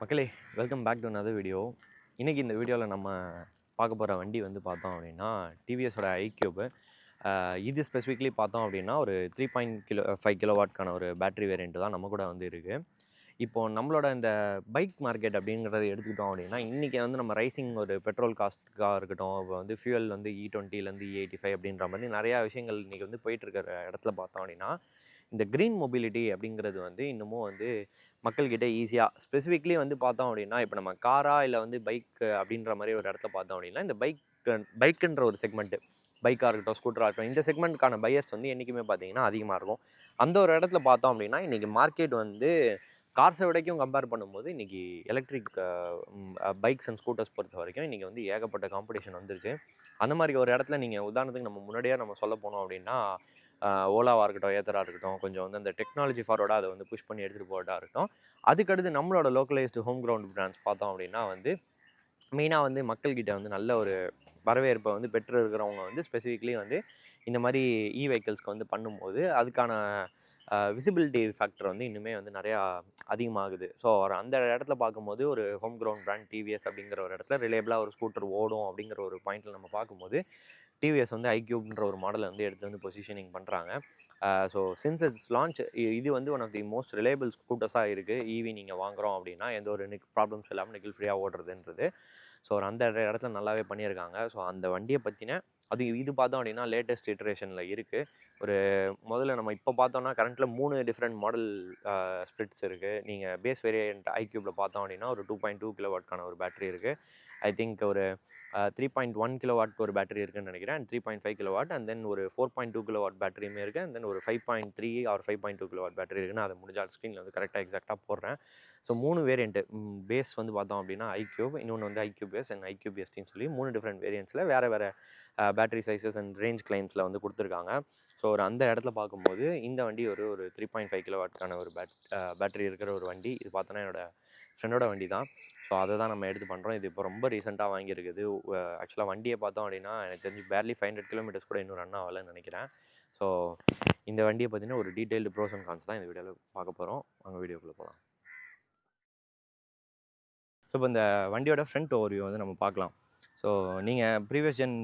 மக்களே, welcome back to another video. இன்றைக்கி இந்த வீடியோவில் நம்ம பார்க்க போகிற வண்டி வந்து பார்த்தோம் அப்படின்னா டிவிஎஸோட ஐக்யூபு. இது ஸ்பெசிஃபிக்லி பார்த்தோம் அப்படின்னா ஒரு 3.5 கிலோவாட்க்கான ஒரு பேட்டரி வேரியண்ட்டு தான் நம்ம கூட வந்து இருக்குது. இப்போது நம்மளோட இந்த பைக் மார்க்கெட் அப்படிங்கிறத எடுத்துக்கிட்டோம் அப்படின்னா இன்றைக்கி வந்து நம்ம ரைசிங் ஒரு பெட்ரோல் காஸ்ட்டுக்காக இருக்கட்டும், இப்போ வந்து ஃபியூயல் வந்து E20லேருந்து E85 அப்படின்ற மாதிரி நிறையா விஷயங்கள் இன்றைக்கி வந்து போயிட்டுருக்கிற இடத்துல பார்த்தோம் அப்படின்னா இந்த க்ரீன் மொபிலிட்டி அப்படிங்கிறது வந்து இன்னமும் வந்து மக்கள்கிட்ட ஈஸியாக ஸ்பெசிஃபிக்லி வந்து பார்த்தோம் அப்படின்னா இப்போ நம்ம காரா இல்லை வந்து பைக் அப்படின்ற மாதிரி ஒரு இடத்த பார்த்தோம் அப்படின்னா இந்த பைக்குன்ற ஒரு செக்மெண்ட்டு பைக்காக இருக்கட்டும், ஸ்கூட்டராக இருக்கட்டும், இந்த செக்மெண்ட்கான பையர்ஸ் வந்து என்றைக்குமே பார்த்தீங்கன்னா அதிகமாக இருக்கும். அந்த ஒரு இடத்துல பார்த்தோம் அப்படின்னா இன்றைக்கி மார்க்கெட் வந்து கார்ஸை விடைக்கும் கம்பேர் பண்ணும்போது இன்றைக்கி எலக்ட்ரிக் பைக்ஸ் அண்ட் ஸ்கூட்டர்ஸ் பொறுத்த வரைக்கும் இன்றைக்கி வந்து ஏகப்பட்ட காம்படிஷன் வந்துருச்சு. அந்த மாதிரி ஒரு இடத்துல நீங்கள் உதாரணத்துக்கு நம்ம முன்னாடியே நம்ம சொல்ல போனோம் அப்படின்னா ஓலாவாக இருக்கட்டும், ஏத்தராக இருக்கட்டும், கொஞ்சம் வந்து அந்த டெக்னாலஜி ஃபார்வர்டாக அதை வந்து புஷ் பண்ணி எடுத்துகிட்டு போகிறதா இருக்கட்டும். அதுக்கடுத்து நம்மளோட லோக்கலைஸ்டு ஹோம் கிரவுண்ட் பிராண்ட்ஸ் பார்த்தோம் அப்படின்னா வந்து மெயினாக வந்து மக்கள்கிட்ட வந்து நல்ல ஒரு வரவேற்பை வந்து பெற்று இருக்கிறவங்க வந்து ஸ்பெசிஃபிக்லி வந்து இந்த மாதிரி வெஹிக்கிள்ஸ்க்கு வந்து பண்ணும்போது அதுக்கான விசிபிலிட்டி ஃபேக்டர் வந்து இன்னுமே வந்து நிறையா அதிகமாகுது. ஸோ அந்த இடத்துல பார்க்கும்போது ஒரு ஹோம் கிரவுண்ட் பிராண்ட் டிவிஎஸ் அப்படிங்கிற ஒரு இடத்துல ரிலேபிளாக ஒரு ஸ்கூட்டர் ஓடும் அப்படிங்கிற ஒரு பாயிண்டில் நம்ம பார்க்கும்போது டிவிஎஸ் வந்து ஐக்யூப்ன்ற ஒரு மாடலை வந்து எடுத்து வந்து பொசிஷனிங் பண்ணுறாங்க. ஸோ சின்ஸ் இட்ஸ் லான்ச் இது வந்து one of the most reliable ஸ்கூட்டர்ஸாக இருக்குது. நீங்கள் வாங்குகிறோம் அப்படின்னா எந்த ஒரு ப்ராப்ளம்ஸ் இல்லாமல் நிக்கில் ஃப்ரீயாக ஓடுறதுன்றது. ஸோ அந்த இடத்துல நல்லாவே பண்ணியிருக்காங்க. ஸோ அந்த வண்டியை பற்றின இது பார்த்தோம் அப்படின்னா லேட்டஸ்ட் இட்ரேஷனில் இருக்குது. ஒரு முதல்ல நம்ம இப்போ பார்த்தோம்னா கரண்ட்டில் 3 டிஃப்ரெண்ட் மாடல் ஸ்ப்ளிட்ஸ் இருக்குது. நீங்கள் பேஸ் வேரியன்ட் ஐக்யூபில் பார்த்தோம் அப்படின்னா ஒரு 2.2 கிலோவாட்க்கான ஒரு பேட்டரி இருக்குது. ஐ திங்க் ஒரு 3.1 கிலோவாட் ஒரு பேட்டரி இருக்குன்னு நினைக்கிறேன். அண்ட் 3.5 கிலோவாட் அண்ட் தென் ஒரு 4.2 கிலோவாட் பேட்டரியுமே இருக்குது. அண்ட் தென் ஒரு 5.3 ஆர் 5.2 கிலோவாட் பேட்டரி இருக்குன்னு அதை முடிஞ்சால் ஸ்க்ரீனில் வந்து கரெக்டாக எக்ஸாக்டாக போடுறேன். ஸோ 3 வேரியண்ட்டு பேஸ் வந்து பார்த்தோம் அப்படின்னா ஐக்யூப், இன்னொன்று வந்து ஐக்யூபிஎஸ் அண்ட் ஐக்யூபிஎஸ்டின்னு சொல்லி 3 டிஃப்ரெண்ட் வேரியன்ட்ஸில் வேறு பேட்டரி சைஸஸ் அண்ட் ரேஞ்ச் கிளைம்ஸில் வந்து கொடுத்துருக்காங்க. ஸோ அந்த இடத்துல பார்க்கும்போது இந்த வண்டி ஒரு 3.5 கிலோவாட்க்கான ஒரு பேட்டரி இருக்கிற ஒரு வண்டி. இது பார்த்தோன்னா என்னோடய ஃப்ரெண்டோட வண்டி தான். ஸோ அதை தான் நம்ம எடுத்து பண்ணுறோம். இது இப்போ ரொம்ப ரீசெண்டாக வாங்கியிருக்குது. ஆக்சுவலாக வண்டியை பார்த்தோம் அப்படின்னா எனக்கு தெரிஞ்சு பேர்லி 500 கிலோமீட்டர்ஸ் கூட இன்னும் ரன் ஆகலைன்னு நினைக்கிறேன். ஸோ இந்த வண்டியை பற்றின ஒரு டீட்டெயில்டு ப்ரோஸ் அண்ட் கான்ஸ் தான் இந்த வீடியோவில் பார்க்க போகிறோம். வாங்க வீடியோக்குள்ளே போகலாம். ஸோ இப்போ இந்த வண்டியோட ஃப்ரண்ட் ஓவர்வியூ வந்து நம்ம பார்க்கலாம். ஸோ நீங்கள் ப்ரீவியஸ் ஜென்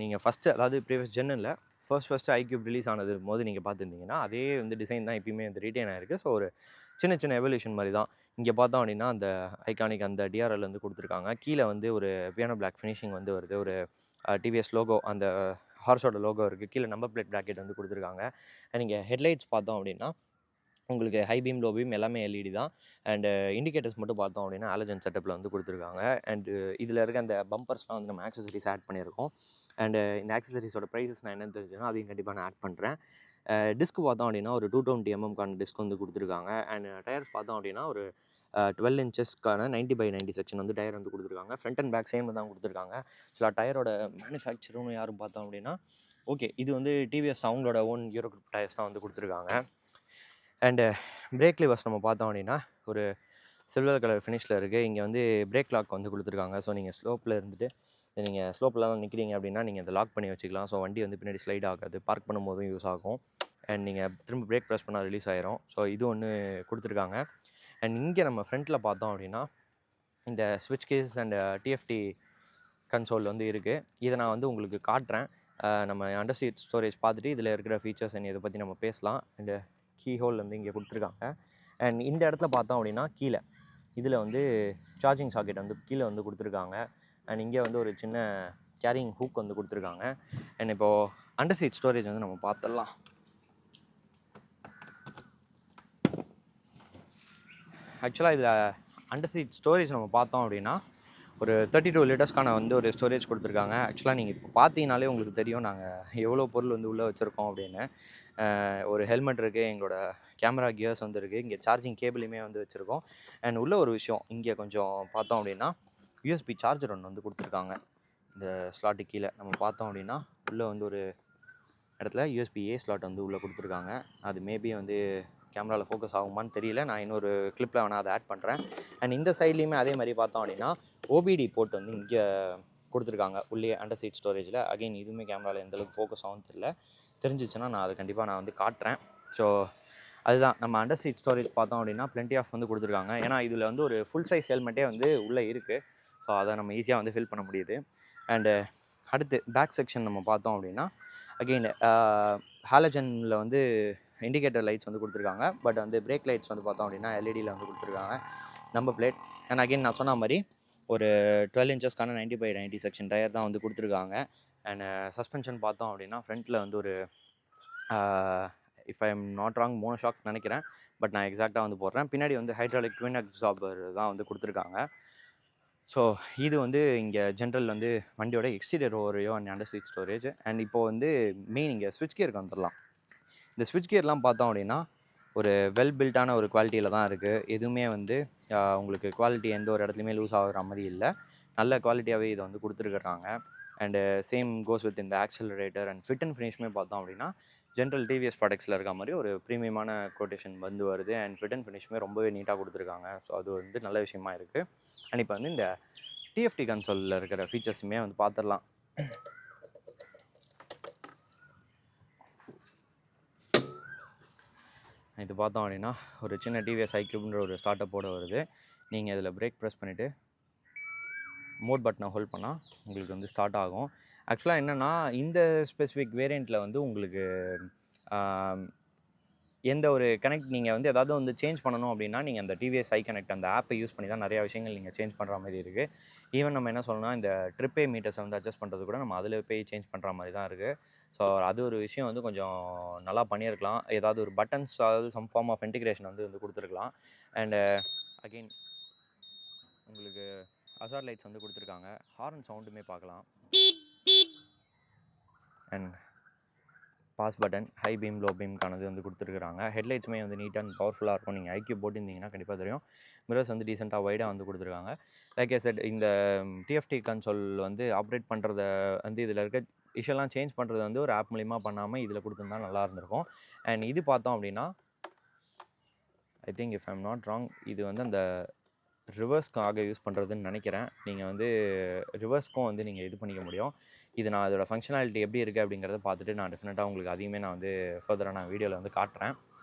நீங்கள் ஃபஸ்ட்டு அதாவது ப்ரீவியஸ் ஜென் இல்லை ஃபர்ஸ்ட் ஐக்யூப் ரிலீஸ் ஆனது போது நீங்கள் பார்த்துருந்தீங்கன்னா அதே வந்து டிசைன் தான் இப்போயுமே வந்து ரீட்டைன் ஆகிருக்கு. ஸோ ஒரு சின்ன எவல்யூஷன் மாதிரி தான். இங்கே பார்த்தோம் அப்படின்னா அந்த ஐகானிக் அந்த டிஆர்எல் வந்து கொடுத்துருக்காங்க. கீழே வந்து ஒரு பியானோ பிளாக் ஃபினிஷிங் வந்து வருது. ஒரு டிவிஎஸ் லோகோ அந்த ஹார்ஸோட லோகோ இருக்குது. கீழே நம்பர் பிளேட் ப்ராக்கெட் வந்து கொடுத்துருக்காங்க. நீங்கள் ஹெட்லைட்ஸ் பார்த்தோம் அப்படின்னா உங்களுக்கு ஹை பீம், லோ பீம் எல்லாமே எல்இடி தான். அண்டு இண்டிகேட்டர்ஸ் மட்டும் பார்த்தோம் அப்படின்னா ஆலஜன் செட்டப்பில் வந்து கொடுத்துருக்காங்க. அண்டு இதில் இருக்க அந்த பம்பர்ஸ்லாம் வந்து நம்ம ஆக்சசரிஸ் ஆட் பண்ணியிருக்கோம். அண்டு இந்த ஆக்சசரிஸோட ப்ரைஸஸ் நான் என்னென்னு தெரிஞ்சுன்னா அதையும் கண்டிப்பாக நான் ஆட் பண்ணுறேன். டிஸ்க் பார்த்தோம் அப்படின்னா ஒரு 220 mm டிஸ்க் வந்து கொடுத்துருக்காங்க. அண்ட் டயர்ஸ் பார்த்தோம் அப்படின்னா ஒரு 12 inchesக்கான 90/90 செக்ஷன் வந்து டயர் வந்து கொடுத்துருக்காங்க. ஃப்ரண்ட் அண்ட் பேக் சேம் தான் கொடுத்துருக்காங்க. ஸோ டயரோட மேனுஃபேக்சரும் யாரும் பார்த்தோம் அப்படின்னா ஓகே இது வந்து டிவிஎஸ் அவங்களோட ஓன் யூரோ குரூப் டயர்ஸ் தான் வந்து கொடுத்துருக்காங்க. அண்டு பிரேக் லிவர்ஸ் நம்ம பார்த்தோம் அப்படின்னா ஒரு சில்வர் கலர் ஃபினிஷில் இருக்குது. இங்கே வந்து பிரேக் லாக் வந்து கொடுத்துருக்காங்க. ஸோ நீங்கள் ஸ்லோப்பில் இருந்துட்டு நீங்கள் ஸ்லோப்லாம் நிற்கிறீங்க அப்படின்னா நீங்கள் அதை லாக் பண்ணி வச்சுக்கலாம். ஸோ வண்டி வந்து பின்னாடி ஸ்லைட் ஆகாது. பார்க் பண்ணும்போதும் யூஸ் ஆகும். அண்ட் நீங்கள் திரும்ப பிரேக் ப்ரெஸ் பண்ணால் ரிலீஸ் ஆயிரும். ஸோ இது ஒன்று கொடுத்துருக்காங்க. அண்ட் இங்கே நம்ம ஃப்ரண்ட்டில் பார்த்தோம் அப்படின்னா இந்த ஸ்விட்ச் கேஸ் அண்ட் டிஎஃப்டி கன்சோல் வந்து இருக்குது. இதை நான் வந்து உங்களுக்கு காட்டுறேன். நம்ம அண்டர் சீட் ஸ்டோரேஜ் பார்த்துட்டு இதில் இருக்கிற ஃபீச்சர்ஸ் அண்ட் இதை பற்றி நம்ம பேசலாம். அண்டு கீ ஹோல் வந்து இங்கே கொடுத்துருக்காங்க. அண்ட் இந்த இடத்துல பார்த்தோம் அப்படின்னா கீழே இதில் வந்து சார்ஜிங் சாக்கெட் வந்து கீழே வந்து கொடுத்துருக்காங்க. அண்ட் இங்கே வந்து ஒரு சின்ன கேரிங் ஹூக் வந்து கொடுத்துருக்காங்க. அண்ட் இப்போது அண்டர் சீட் ஸ்டோரேஜ் வந்து நம்ம பார்த்துடலாம். ஆக்சுவலாக இதில் அண்டர் சீட் ஸ்டோரேஜ் நம்ம பார்த்தோம் அப்படின்னா ஒரு 32 லிட்டர்ஸ்க்கான வந்து ஒரு ஸ்டோரேஜ் கொடுத்துருக்காங்க. ஆக்சுவலாக நீங்கள் இப்போ பார்த்தீங்கனாலே உங்களுக்கு தெரியும் நாங்கள் எவ்வளோ பொருள் வந்து உள்ளே வச்சுருக்கோம் அப்படின்னு. ஒரு ஹெல்மெட் இருக்குது, எங்களோட கேமரா கியர்ஸ் வந்து இருக்குது, இங்கே சார்ஜிங் கேபிளுமே வந்து வச்சுருக்கோம். அண்ட் உள்ள ஒரு விஷயம் இங்கே கொஞ்சம் பார்த்தோம் அப்படின்னா யூஎஸ்பி சார்ஜர் ஒன்று வந்து கொடுத்துருக்காங்க. இந்த ஸ்லாட்டு கீழே நம்ம பார்த்தோம் அப்படின்னா உள்ளே வந்து ஒரு இடத்துல யூஎஸ்பி-A ஸ்லாட் வந்து உள்ளே கொடுத்துருக்காங்க. அது மேபி வந்து கேமராவில் ஃபோக்கஸ் ஆகுமான்னு தெரியல. நான் இன்னொரு கிளிப்பில் வேணால் அதை ஆட் பண்ணுறேன். அண்ட் இந்த சைட்லேயுமே அதே மாதிரி பார்த்தோம் அப்படின்னா ஓபிடி போர்ட் வந்து இங்கே கொடுத்துருக்காங்க உள்ளே அண்டர் சீட் ஸ்டோரேஜில். அகைன் இதுவுமே கேமராவில் எந்தளவுக்கு ஃபோக்கஸ் ஆகும்னு தெரிஞ்சிச்சுன்னா நான் அதை கண்டிப்பாக நான் வந்து காட்டுறேன். ஸோ அதுதான் நம்ம அண்டர் சீட் ஸ்டோரேஜ் பார்த்தோம் அப்படின்னா plenty ஆஃப் வந்து கொடுத்துருக்காங்க. ஏன்னா இதில் வந்து ஒரு ஃபுல் சைஸ் ஹெல்மெட்டே வந்து உள்ளே இருக்குது. ஸோ அதை நம்ம ஈஸியாக வந்து ஃபில் பண்ண முடியுது. அண்டு அடுத்து பேக் செக்ஷன் நம்ம பார்த்தோம் அப்படின்னா அகெயின் ஹாலஜனில் வந்து இண்டிகேட்டர் லைட்ஸ் வந்து கொடுத்துருக்காங்க. பட் வந்து பிரேக் லைட்ஸ் வந்து பார்த்தோம் அப்படின்னா எல்இடியில் வந்து கொடுத்துருக்காங்க. நம்பர் பிளேட் அண்ட் அகெயின் நான் சொன்ன மாதிரி ஒரு 12 இன்ச்சஸ்க்கான 90/90 செக்ஷன் டயர் தான் வந்து கொடுத்துருக்காங்க. அண்ட் சஸ்பென்ஷன் பார்த்தோம் அப்படின்னா ஃப்ரண்ட்டில் வந்து ஒரு if I am not wrong monoshock நினைக்கிறேன். பட் நான் எக்ஸாக்டாக வந்து போடுறேன். பின்னாடி வந்து ஹைட்ராலிக் ட்வின் அப்சார்பர் தான் வந்து கொடுத்துருக்காங்க. ஸோ இது வந்து இங்கே ஜென்ரல் வந்து வண்டியோட எக்ஸ்டீரியர் ஓவரையோ and under seat storage. And இப்போது வந்து மெயின் இங்கே ஸ்விட்ச் கியருக்கு வந்துடலாம். இந்த ஸ்விட்ச் கியர்லாம் பார்த்தோம் அப்படின்னா ஒரு வெல் பில்ட்டான ஒரு குவாலிட்டியில் தான் இருக்குது. எதுவுமே வந்து உங்களுக்கு குவாலிட்டி எந்த ஒரு இடத்துலையுமே லூஸ் ஆகிற மாதிரி இல்லை. நல்ல குவாலிட்டியாகவே இதை வந்து கொடுத்துருக்குறாங்க. அண்டு சேம் கோஸ் வித் இந்த ஆக்சலரேட்டர் அண்ட் ஃபிட் அண்ட் ஃபினிஷ்மே பார்த்தோம் அப்படின்னா ஜென்ரல் டிவிஎஸ் ப்ராடக்ட்ஸில் இருக்க மாதிரி ஒரு ப்ரீமியமான கோட்டேஷன் வந்து வருது. அண்ட் ஃபிட் அண்ட் ஃபினிஷ்மே ரொம்பவே நீட்டாக கொடுத்துருக்காங்க. ஸோ அது வந்து நல்ல விஷயமா இருக்குது. அண்ட் இப்போ வந்து இந்த டிஎஃப்டி கன்சோலில் இருக்கிற ஃபீச்சர்ஸுமே வந்து பார்த்துடலாம். இது பார்த்தோம் அப்படின்னா ஒரு சின்ன டிவிஎஸ் ஐக்யூப்ன்ற ஒரு ஸ்டார்ட் அப்போடு வருது. நீங்கள் இதில் பிரேக் ப்ரெஸ் பண்ணிவிட்டு மோட் பட்டனை ஹோல்ட் பண்ணால் உங்களுக்கு வந்து ஸ்டார்ட் ஆகும். ஆக்சுவலாக என்னென்னா இந்த ஸ்பெசிஃபிக் வேரியண்ட்டில் வந்து உங்களுக்கு எந்த ஒரு கனெக்ட் நீங்கள் வந்து எதாவது வந்து சேஞ்ச் பண்ணணும் அப்படின்னா நீங்கள் அந்த டிவிஎஸ் ஐ கனெக்ட் அந்த ஆப்பை யூஸ் பண்ணி தான் நிறையா விஷயங்கள் நீங்கள் சேஞ்ச் பண்ணுற மாதிரி இருக்குது. ஈவன் நம்ம என்ன சொல்லணும்னா இந்த ட்ரிப்பே மீட்டர்ஸை வந்து அட்ஜஸ்ட் பண்ணுறது கூட நம்ம அதில் போய் சேஞ்ச் பண்ணுற மாதிரி தான் இருக்குது. ஸோ அது ஒரு விஷயம் வந்து கொஞ்சம் நல்லா பண்ணியிருக்கலாம். ஏதாவது ஒரு பட்டன்ஸ் அதாவது சம் ஃபார்ம் ஆஃப் இன்டிகிரேஷன் வந்து கொடுத்துருக்கலாம். அண்டு அகெயின் உங்களுக்கு அசார் லைட்ஸ் வந்து கொடுத்துருக்காங்க. ஹார்ன் சவுண்டுமே பார்க்கலாம். And pass button high beam low பீம்கானது வந்து கொடுத்துருக்குறாங்க. ஹெட்லைட்ஸுமே வந்து நீட் அண்ட் பவர்ஃபுல்லாக இருக்கும். நீங்கள் ஐக்யூ போட்டிருந்தீங்கன்னா கண்டிப்பாக தெரியும். மிரர்ஸ் வந்து டீசெண்டாக வைடாக வந்து கொடுத்துருக்காங்க. லைக் ஐ செட் இந்த டிஎஃப்டி கன்சோல் வந்து ஆப்ரேட் பண்ணுறத வந்து இதில் இருக்க இஷ்யூலாம் சேஞ்ச் பண்ணுறது வந்து ஒரு ஆப் மூலிமா பண்ணாமல் இதில் கொடுத்துருந்தா நல்லா இருந்திருக்கும். அண்ட் இது பார்த்தோம் அப்படின்னா I think if I am not wrong இது வந்து அந்த ரிவர்ஸ்க்காக யூஸ் பண்ணுறதுன்னு நினைக்கிறேன். நீங்கள் வந்து ரிவர்ஸ்க்கும் வந்து நீங்கள் இது பண்ணிக்க முடியும். இது நான் அதோட ஃபங்க்ஷனாலிட்டி எப்படி இருக்குது அப்படிங்கிறத பார்த்துட்டு நான் டெஃபினட்டாக உங்களுக்கு அதையுமே நான் வந்து ஃபர்தராக நான் வீடியோவில் வந்து காட்டுறேன்.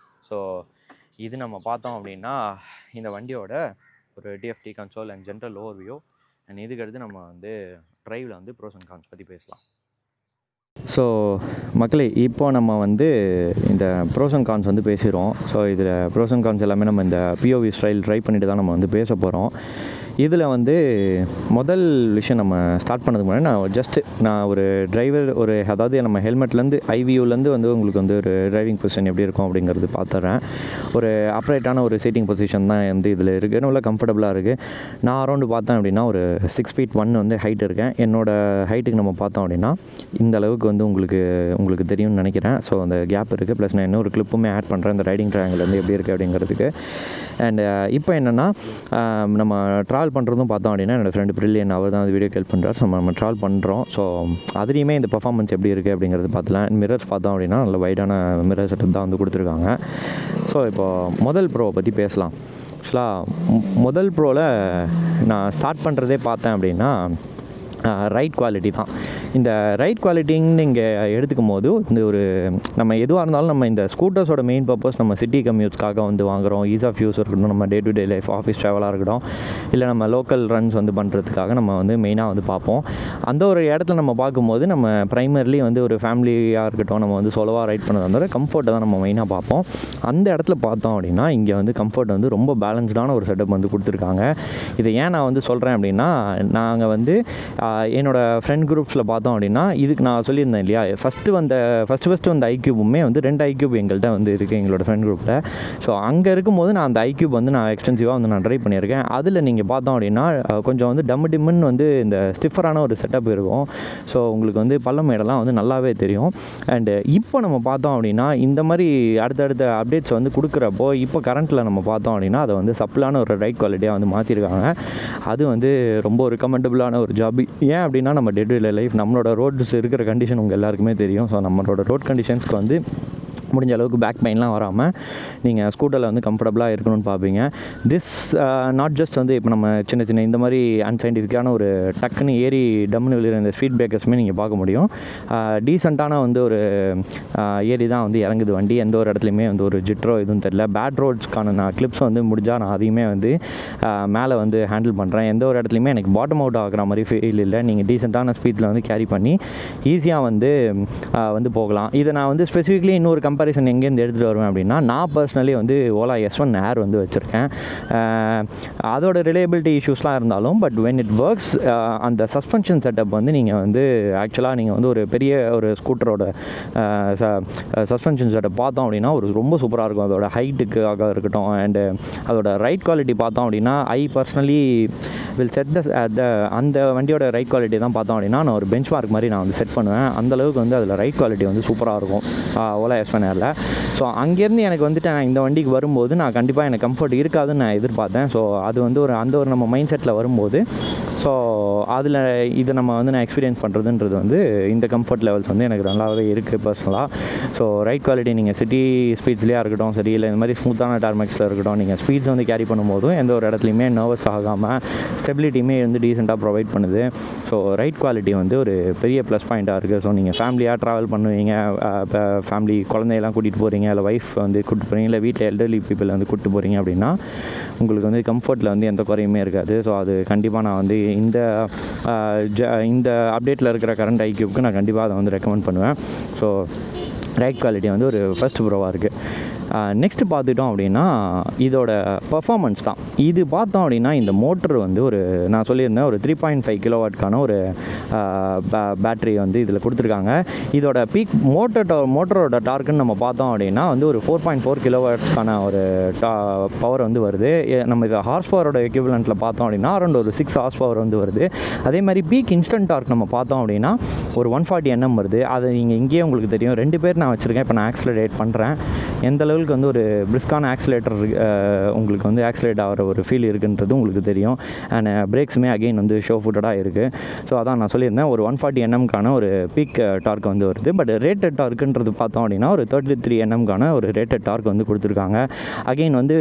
ஸோ இது நம்ம பார்த்தோம் அப்படின்னா இந்த வண்டியோட ஒரு TFT console and general over view. And இதுக்கடுத்து நம்ம வந்து ட்ரைவில் வந்து ப்ரோஸ் அண்ட் கான்ஸ் பற்றி பேசலாம். ஸோ மக்களே இப்போ நம்ம வந்து இந்த ப்ரோஸ் அண்ட் கான்ஸ் வந்து பேசிடுவோம். ஸோ இதில் ப்ரோஸ் அண்ட் கான்ஸ் எல்லாமே நம்ம இந்த பிஓவி ஸ்டைல் ட்ரை பண்ணிட்டு தான் நம்ம வந்து பேச போகிறோம். இதில் வந்து முதல் விஷயம் நம்ம ஸ்டார்ட் பண்ணதுக்கு முன்னாடி நான் ஒரு டிரைவர் அதாவது நம்ம ஹெல்மெட்லேருந்து ஐவியூலேருந்து வந்து உங்களுக்கு வந்து ஒரு டிரைவிங் பொசிஷன் எப்படி இருக்கும் அப்படிங்கிறது பார்த்துட்றேன். ஒரு அப்ரைட்டான ஒரு சீட்டிங் பொசிஷன் தான் வந்து இதில் இருக்குது. நல்லா கம்ஃபர்டபுளாக இருக்குது. நான் அரௌண்டு பார்த்தேன் அப்படின்னா ஒரு 6 feet 1 வந்து ஹைட் இருக்கேன். என்னோடய ஹைட்டுக்கு நம்ம பார்த்தோம் அப்படின்னா இந்த அளவுக்கு வந்து உங்களுக்கு தெரியும்னு நினைக்கிறேன். ஸோ அந்த கேப் இருக்குது. ப்ளஸ் நான் இன்னொரு கிளிப்புமே ஆட் பண்ணுறேன் இந்த ரைடிங் ட்ரையாங்கிள் வந்து எப்படி இருக்குது அப்படிங்கிறதுக்கு. அண்ட் இப்போ என்னென்னா நம்ம ட்ராவல் பண்ணுறதும் பார்த்தோம் அப்படின்னா என்னோடய ஃப்ரெண்டு பிரில்லியன் அவர் தான் வீடியோ ஹெல்ப் பண்ணுறார். ஸோ நம்ம ட்ராவல் பண்ணுறோம். ஸோ அதுலேயுமே இந்த பர்ஃபார்மன்ஸ் எப்படி இருக்குது அப்படிங்கிறது பார்த்துலாம். மிரர்ஸ் பார்த்தோம் அப்படின்னா நல்ல வைடான மிரர் செட்டப் தான் வந்து கொடுத்துருக்காங்க. ஸோ இப்போது முதல் ப்ரோவை பற்றி பேசலாம். ஆக்சுவலாக முதல் ப்ரோவில் நான் ஸ்டார்ட் பண்ணுறதே பார்த்தேன் அப்படின்னா ரைட் குவாலிட்டி தான். இந்த ரைட் குவாலிட்டின்னு இங்கே எடுத்துக்கும் போது இந்த ஒரு நம்ம எதுவாக இருந்தாலும் நம்ம இந்த ஸ்கூட்டர்ஸோட மெயின் பர்பஸ் நம்ம சிட்டி கம்யூட்ஸ்க்காக வந்து வாங்குகிறோம். ஈஸ் ஆஃப் யூஸ் இருக்கட்டும், நம்ம day to day life office ட்ராவலாக இருக்கட்டும், இல்லை நம்ம லோக்கல் ரன்ஸ் வந்து பண்ணுறதுக்காக நம்ம வந்து மெயினாக வந்து பார்ப்போம். அந்த ஒரு இடத்துல நம்ம பார்க்கும்போது நம்ம ப்ரைமர்லி வந்து ஒரு ஃபேமிலியாக இருக்கட்டும், நம்ம வந்து சொலவாக ரைட் பண்ணது வந்து கம்ஃபர்ட்டை தான் நம்ம மெயினாக பார்ப்போம். அந்த இடத்துல பார்த்தோம் அப்படின்னா இங்கே வந்து கம்ஃபர்ட் வந்து ரொம்ப பேலன்ஸ்டான ஒரு செட்டப் வந்து கொடுத்துருக்காங்க. இதை ஏன் நான் வந்து சொல்கிறேன் அப்படின்னா நாங்கள் வந்து என்னோடய ஃப்ரெண்ட் குரூப்ஸில் பார்த்தோம் அப்படின்னா இதுக்கு நான் சொல்லியிருந்தேன் இல்லையா, ஃபஸ்ட்டு வந்த ஐக்யூபுமே வந்து 2 ஐக்யூப் எங்கள்கிட்ட வந்து இருக்குது எங்களோட ஃப்ரெண்ட் குரூப்பில். ஸோ அங்கே இருக்கும்போது நான் அந்த ஐக்யூப் வந்து நான் எக்ஸ்டென்சிவாக வந்து நான் ட்ரை பண்ணியிருக்கேன். அதில் நீங்கள் பார்த்தோம் அப்படின்னா கொஞ்சம் வந்து டிம்முன்னு வந்து இந்த ஸ்டிஃபரான ஒரு செட்டப் இருக்கும். ஸோ உங்களுக்கு வந்து பள்ளம் மேடெல்லாம் வந்து நல்லாவே தெரியும். அண்டு இப்போ நம்ம பார்த்தோம் அப்படின்னா இந்த மாதிரி அடுத்தடுத்த அப்டேட்ஸ் வந்து கொடுக்குறப்போ இப்போ கரண்ட்டில் நம்ம பார்த்தோம் அப்படின்னா அதை வந்து சப்பிளான ஒரு ரைட் குவாலிட்டியாக வந்து மாற்றிருக்காங்க. அது வந்து ரொம்ப ஒரு ரெக்கமெண்டபுளான ஒரு ஜாப். ஏன் அப்படின்னா நம்ம டே டு டே லைஃப் நம்மளோட ரோட்ஸ் இருக்கிற கண்டிஷன் உங்கள் எல்லாருக்குமே தெரியும். ஸோ நம்மளோட ரோட் கண்டிஷன்ஸ்க்கு வந்து முடிஞ்ச அளவுக்கு பேக் பெயின்லாம் வராமல் நீங்கள் ஸ்கூட்டரில் வந்து கம்ஃபர்டபுளாக இருக்கணும்னு பார்ப்பீங்க. திஸ் நாட் ஜஸ்ட் வந்து இப்போ நம்ம சின்ன சின்ன இந்த மாதிரி அன்சைன்டிஃபிக்கான ஒரு டக்குன்னு ஏறி டம்னு விழுகிற இந்த ஸ்பீட் பிரேக்கர்ஸுமே நீங்கள் பார்க்க முடியும். டீசெண்டான வந்து ஒரு ஏறி தான் வந்து இறங்குது வண்டி. எந்த ஒரு இடத்துலையுமே வந்து ஒரு ஜிட்ரோ எதுவும் தெரியல. பேட் ரோட்ஸ்க்கான நான் கிளிப்ஸ் வந்து முடிஞ்சால் நான் அதையுமே வந்து மேலே வந்து ஹேண்டில் பண்ணுறேன். எந்த ஒரு இடத்துலையுமே எனக்கு பாட்டம் அவுட் ஆகிற மாதிரி ஃபீல் இல்லை. நீங்கள் டீசெண்டான ஸ்பீடில் வந்து கேரி பண்ணி ஈஸியாக வந்து போகலாம். இதை நான் வந்து ஸ்பெசிஃபிக்லி இன்னொரு கம்பேரிசன் எங்கேருந்து எடுத்துகிட்டு வருவேன் அப்படின்னா, நான் பர்சனலி வந்து ஓலா S1 ஏர் வந்து வச்சுருக்கேன். அதோட ரிலையபிலிட்டி இஷ்யூஸ்லாம் இருந்தாலும் பட் வென் இட் ஒர்க்ஸ் அந்த சஸ்பென்ஷன் செட்டப் வந்து நீங்கள் வந்து ஆக்சுவலாக நீங்கள் வந்து ஒரு பெரிய ஒரு ஸ்கூட்டரோட சஸ்பென்ஷன் செட்டப் பார்த்தோம் அப்படின்னா ரொம்ப சூப்பராக இருக்கும். அதோட ஹைட்டுக்காக இருக்கட்டும் அண்டு அதோட ரைட் குவாலிட்டி பார்த்தோம் அப்படின்னா ஐ பர்சனலி வில் செட் அந்த வண்டியோட ரைட் குவாலிட்டி தான் பார்த்தோம் அப்படின்னா நான் ஒரு பெஞ்ச் மார்க் மாதிரி நான் வந்து செட் பண்ணுவேன். அந்தளவுக்கு வந்து அதில் ரைட் குவாலிட்டி வந்து சூப்பராக இருக்கும் ஓலா S1 ஏரில். ஸோ அங்கேருந்து எனக்கு வந்துட்டு நான் இந்த வண்டிக்கு வரும்போது நான் கண்டிப்பாக எனக்கு கம்ஃபர்ட் இருக்காதுன்னு நான் எதிர்பார்த்தேன். ஸோ அது வந்து ஒரு நம்ம மைண்ட் செட்டில் வரும்போது ஸோ அதில் இதை நம்ம வந்து நான் எக்ஸ்பீரியன்ஸ் பண்ணுறதுன்றது வந்து இந்த கம்ஃபர்ட் லெவல்ஸ் வந்து எனக்கு நல்லாவே இருக்குது பர்சனலாக. ஸோ ரைட் குவாலிட்டி நீங்கள் சிட்டி ஸ்பீட்ஸ்லேயே இருக்கட்டும் சரி, இல்லை இந்த மாதிரி ஸ்மூத்தான டார்மேக்ஸில் இருக்கட்டும், நீங்கள் ஸ்பீட்ஸ் வந்து கேரி பண்ணும்போதும் எந்த ஒரு இடத்துலையுமே நர்வஸ் ஆகாமல் ஸ்டெபிலிட்டியுமே வந்து டீசெண்டாக ப்ரொவைட் பண்ணுது. ஸோ ரைட் குவாலிட்டி வந்து ஒரு பெரிய ப்ளஸ் பாயிண்ட்டாக இருக்குது. ஸோ நீங்கள் ஃபேமிலியாக ட்ராவல் பண்ணுவீங்க, இப்போ ஃபேமிலி குழந்தையெல்லாம் கூட்டிகிட்டு போகிறீங்க, இல்லை ஒய்ஃப் வந்து கூப்பிட்டு போகிறீங்க, இல்லை வீட்டில் எல்டர்லி பீப்புள் வந்து கூப்பிட்டு போகிறீங்க அப்படின்னா உங்களுக்கு வந்து கம்ஃபர்ட்டில் வந்து எந்த குறையுமே இருக்காது. ஸோ அது கண்டிப்பாக நான் வந்து இந்த அப்டேட்டில் இருக்கிற கரண்ட் ஐக்யூப்க்கு நான் கண்டிப்பாக அதை வந்து ரெக்கமெண்ட் பண்ணுவேன். ஸோ ரைட் குவாலிட்டி வந்து ஒரு ஃபர்ஸ்ட் ப்ரோவாக இருக்குது. நெக்ஸ்ட்டு பார்த்துட்டோம் அப்படின்னா இதோட பர்ஃபார்மன்ஸ் தான். இது பார்த்தோம் அப்படின்னா இந்த மோட்ரு வந்து நான் சொல்லியிருந்தேன் ஒரு 3.5 கிலோவாட்கான ஒரு பேட்ரி வந்து இதில் கொடுத்துருக்காங்க. இதோட பீக் மோட்டரோட டார்க்குன்னு நம்ம பார்த்தோம் அப்படின்னா வந்து ஒரு 4.4 கிலோவாட்ஸ்க்கான ஒரு பவர் வந்து வருது. நம்ம இதை ஹார்ஸ் பவரோட எக்யூவலண்ட்டில் பார்த்தோம் அப்படின்னா அரௌண்ட் ஒரு 6 ஹார்ஸ் பவர் வந்து வருது. அதே மாதிரி பீக் இன்ஸ்டன்ட் டார்க் நம்ம பார்த்தோம் அப்படின்னா ஒரு 140 Nm வருது. அது நீங்கள் இங்கேயே உங்களுக்கு தெரியும். 2 பேர் நான் வச்சுருக்கேன். இப்போ நான் ஆக்ஸலரேட் பண்ணுறேன். எந்த லெவலுக்கு வந்து ஒரு பிரிஸ்கான ஆக்ஸலேட்டர் உங்களுக்கு வந்து ஆக்ஸலேட் ஆகிற ஒரு ஃபீல் இருக்குன்றது உங்களுக்கு தெரியும். அண்ட் பிரேக்ஸுமே அகெயின் வந்து ஷோ ஃபுட்டடாக இருக்குது. ஸோ அதான் நான் சொல்லியிருந்தேன் ஒரு 140 Nmக்கான ஒரு பீக் டார்க் வந்து வருது. பட் ரேட்டட் டார்க்குன்றது பார்த்தோம் அப்படின்னா ஒரு 33 Nmக்கான ஒரு ரேட்டட் டார்க் வந்து கொடுத்துருக்காங்க. அகெயின் வந்து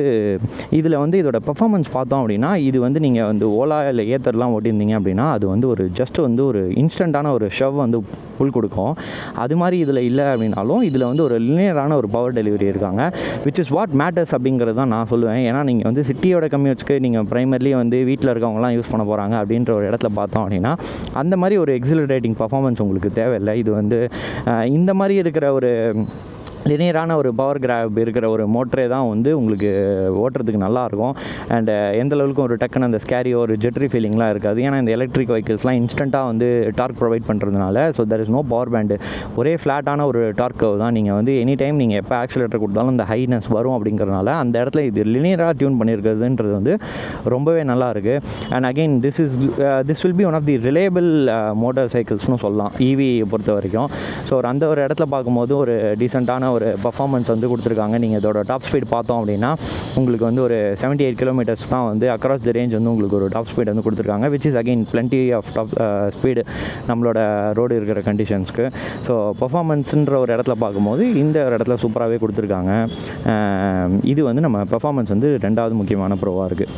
இதில் வந்து இதோட பர்ஃபார்மன்ஸ் பார்த்தோம் அப்படின்னா இது வந்து நீங்கள் வந்து ஓலா இல்லை ஏத்தர்லாம் ஓட்டியிருந்தீங்க அப்படின்னா அது வந்து ஒரு ஜஸ்ட் வந்து ஒரு இன்ஸ்டண்ட்டான ஒரு ஷவ் வந்து புல் கொடுக்கும். அது மாதிரி இதில் இல்லை அப்படின்னாலும் இதில் வந்து ஒரு லினியரான ஒரு பவர் டெலிவரி இருக்காங்க. விச் இஸ் வாட் மேட்டர்ஸ் அப்படிங்கிறது தான் நான் சொல்லுவேன். ஏன்னா நீங்கள் வந்து சிட்டியோட கம்யூட்ஸ்க்கு நீங்கள் ப்ரைமர்லி வந்து வீட்டில் இருக்கவங்களாம் யூஸ் பண்ண போகிறாங்க அப்படின்ற ஒரு இடத்துல பார்த்தோம் அப்படின்னா அந்த மாதிரி ஒரு எக்ஸிலரேட்டிங் பர்ஃபார்மன்ஸ் உங்களுக்கு தேவையில்லை. இது வந்து இந்த மாதிரி இருக்கிற ஒரு லினியரான ஒரு பவர் கிராப் இருக்கிற ஒரு மோட்டரே தான் வந்து உங்களுக்கு ஓட்டுறதுக்கு நல்லாயிருக்கும். அண்ட் எந்த லெவலுக்கும் ஒரு டக்குன்னு அந்த ஸ்கேரியோ ஒரு ஜெட்ரி ஃபீலிங்லாம் இருக்காது. ஏன்னா இந்த எலக்ட்ரிக் வெஹிக்கிள்ஸ்லாம் இன்ஸ்டண்ட்டாக வந்து டார்க் ப்ரொவைட் பண்ணுறதுனால so there is no power band. ஒரே ஃப்ளாட்டான ஒரு டார்க் கர்வ் தான். நீங்கள் வந்து எனி டைம் நீங்கள் எப்போ ஆக்சிலேட்டர் கொடுத்தாலும் இந்த ஹைனஸ் வரும் அப்படிங்கிறதுனால அந்த இடத்துல இது லினியராக டியூன் பண்ணியிருக்கிறதுன்றது வந்து ரொம்பவே நல்லா இருக்குது. And again this will be one of the reliable motor சைக்கிள்ஸ்னு சொல்லலாம் ஈவி பொறுத்த வரைக்கும். ஸோ அந்த ஒரு இடத்துல பார்க்கும்போது ஒரு டீசெண்டான ஒரு பர்ஃபார்மன்ஸ் வந்து கொடுத்துருக்காங்க. நீங்கள் இதோட டாப் ஸ்பீட் பார்த்தோம் அப்படின்னா உங்களுக்கு வந்து ஒரு 78 கிலோமீட்டர்ஸ் தான் வந்து அக்ராஸ் த ரேஞ்ச் வந்து உங்களுக்கு ஒரு டாப் ஸ்பீட் வந்து கொடுத்துருக்காங்க. Which is again plenty of top speed நம்மளோட ரோடு இருக்கிற கண்டிஷன்ஸ்க்கு. ஸோ பர்ஃபார்மன்ஸுன்ற ஒரு இடத்துல பார்க்கும்போது இந்த ஒரு இடத்துல சூப்பராகவே கொடுத்துருக்காங்க. இது வந்து நம்ம பர்ஃபார்மன்ஸ் வந்து 2வது முக்கியமான ப்ரோவாக இருக்குது.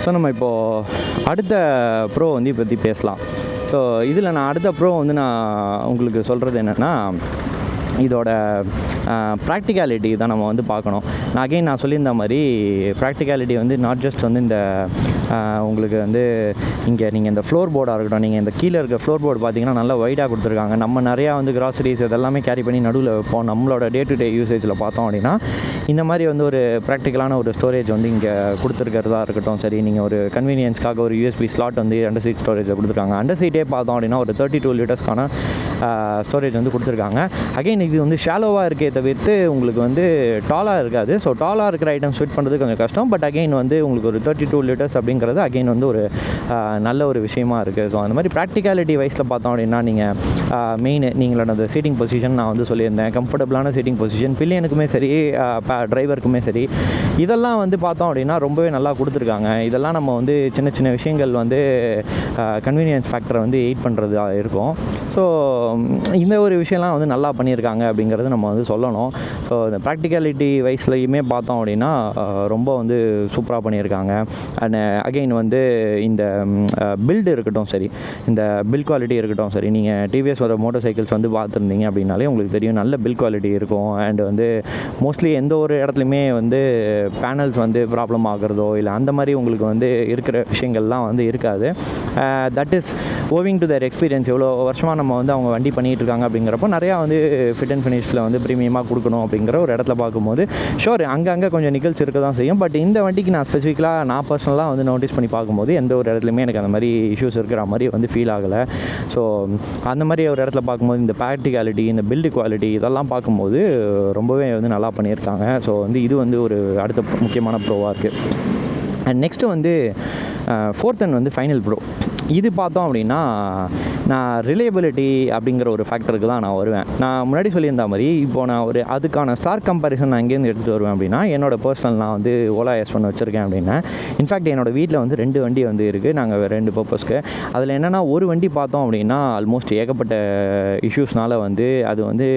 ஸோ நம்ம இப்போது அடுத்த ப்ரோ வந்து பற்றி பேசலாம். ஸோ இதில் நான் அடுத்த ப்ரோ வந்து நான் உங்களுக்கு சொல்கிறது என்னென்னா இதோட ப்ராக்டிகாலிட்டி தான் நம்ம வந்து பார்க்கணும். நான் சொல்லியிருந்த மாதிரி ப்ராக்டிகாலிட்டி வந்து நாட் ஜஸ்ட் வந்து இந்த உங்களுக்கு வந்து இங்கே நீங்கள் இந்த ஃப்ளோர் போர்டாக இருக்கட்டும், நீங்கள் இந்த கீழே இருக்க ஃப்ளோர் போர்டு பார்த்தீங்கன்னா நல்லா வைடாக கொடுத்துருக்காங்க. நம்ம நிறையா வந்து கிராசரிஸ் இதெல்லாமே கேரி பண்ணி நடுவில் வைப்போம். நம்மளோட டே டு டே யூசேஜில் பார்த்தோம் அப்படின்னா இந்த மாதிரி வந்து ஒரு ப்ராக்டிக்கலான ஒரு ஸ்டோரேஜ் வந்து இங்கே கொடுத்துருக்கிறதா இருக்கட்டும் சரி, நீங்கள் ஒரு கன்வீனியன்ஸ்க்காக ஒரு USB ஸ்லாட் வந்து அண்டர் சீட் ஸ்டோரேஜில் கொடுத்துருக்காங்க. அண்டர் சீட்டே பார்த்தோம் அப்படின்னா ஒரு 32 லிட்டர்ஸ்க்கான ஸ்டோரேஜ் வந்து கொடுத்துருக்காங்க. அகைன் இது வந்து ஷாலோவாக இருக்கே தவிர்த்து உங்களுக்கு வந்து டாலாக இருக்காது. ஸோ டாலாக இருக்கிற ஐட்டம்ஸ் ஃபிட் பண்ணுறது கொஞ்சம் கஷ்டம். பட் அகைன் வந்து உங்களுக்கு ஒரு 32 லிட்டர்ஸ் அப்படிங்கிறது அகைன் வந்து ஒரு நல்ல ஒரு விஷயமா இருக்குது. ஸோ அந்த மாதிரி ப்ராக்டிகாலிட்டி வைஸில் பார்த்தோம் அப்படின்னா நீங்கள் மெயின் நீங்களோட அந்த சீட்டிங் பொசிஷன் நான் வந்து சொல்லியிருந்தேன். கம்ஃபர்டபுளான சீட்டிங் பொசிஷன் பில்லியனுக்குமே சரி டிரைவருக்குமே சரி இதெல்லாம் வந்து பார்த்தோம் அப்படின்னா ரொம்பவே நல்லா கொடுத்துருக்காங்க. இதெல்லாம் நம்ம வந்து சின்ன சின்ன விஷயங்கள் வந்து கன்வீனியன்ஸ் ஃபேக்டரை வந்து எயிட் பண்ணுறதா இருக்கும். ஸோ இந்த ஒரு விஷயம்லாம் வந்து நல்லா பண்ணியிருக்காங்க. பண்ணியிருக்காங்க அப்படிங்கிறது நம்ம வந்து சொல்லணும். ஸோ இந்த ப்ராக்டிகாலிட்டி வைஸ்லையுமே பார்த்தோம் அப்படின்னா ரொம்ப வந்து சூப்பராக பண்ணியிருக்காங்க. அண்ட் அகெயின் வந்து இந்த பில்டு இருக்கட்டும் சரி, இந்த பில் குவாலிட்டி இருக்கட்டும் சரி, நீங்கள் டிவிஎஸோட மோட்டார் சைக்கிள்ஸ் வந்து பார்த்துருந்தீங்க அப்படின்னாலே உங்களுக்கு தெரியும் நல்ல பில் குவாலிட்டி இருக்கும். அண்ட் வந்து மோஸ்ட்லி எந்த ஒரு இடத்துலையுமே வந்து பேனல்ஸ் வந்து ப்ராப்ளம் ஆகிறதோ இல்லை அந்த மாதிரி உங்களுக்கு வந்து இருக்கிற விஷயங்கள்லாம் வந்து இருக்காது. That is owing to their experience. எவ்வளோ வருஷமாக நம்ம வந்து அவங்க வண்டி பண்ணிகிட்டு இருக்காங்க அப்படிங்கிறப்போ நிறையா வந்து ஃபிட் அண்ட் ஃபினிஷில் வந்து ப்ரீமியமாக கொடுக்கணும் அப்படிங்கிற ஒரு இடத்துல பார்க்கும்போது ஷோர் அங்கங்கே கொஞ்சம் நிகழ்ச்சி இருக்க தான் செய்யும். பட் இந்த வண்டிக்கு நான் ஸ்பெசிஃபிக்கலாக நான் பர்சனலாக வந்து நோட்டீஸ் பண்ணி பார்க்கும்போது எந்த ஒரு இடத்துலையுமே எனக்கு அந்த மாதிரி இஷ்யூஸ் இருக்கிற மாதிரி வந்து ஃபீல் ஆகலை. ஸோ அந்த மாதிரி ஒரு இடத்துல பார்க்கும்போது இந்த ப்ராக்டிகாலிட்டி, இந்த பில்டு குவாலிட்டி இதெல்லாம் பார்க்கும்போது ரொம்பவே வந்து நல்லா பண்ணியிருக்காங்க. ஸோ வந்து இது வந்து ஒரு அடுத்த முக்கியமான ப்ரோவாக இருக்குது. அண்ட் நெக்ஸ்ட்டு வந்து 4th அண்ட் வந்து ஃபைனல் ப்ரோ. இது பார்த்தோம் அப்படின்னா நான் ரிலையபிலிட்டி அப்படிங்கிற ஒரு ஃபேக்டருக்கு தான் நான் வருவேன். நான் முன்னாடி சொல்லியிருந்த மாதிரி இப்போ நான் ஒரு அதுக்கான ஸ்டார் கம்பேரிசன் நான் எங்கேருந்து எடுத்துகிட்டு வருவேன் அப்படின்னா என்னோடய பர்சனல் நான் வந்து ஓலா S1 வச்சுருக்கேன் அப்படின்னா இன்ஃபேக்ட் என்னோடய வீட்டில் வந்து 2 வண்டி வந்து இருக்குது. நாங்கள் 2 பர்பஸ்க்கு. அதில் என்னென்னா ஒரு வண்டி பார்த்தோம் அப்படின்னா ஆல்மோஸ்ட் ஏகப்பட்ட இஷ்யூஸ்னால் வந்து அது வந்து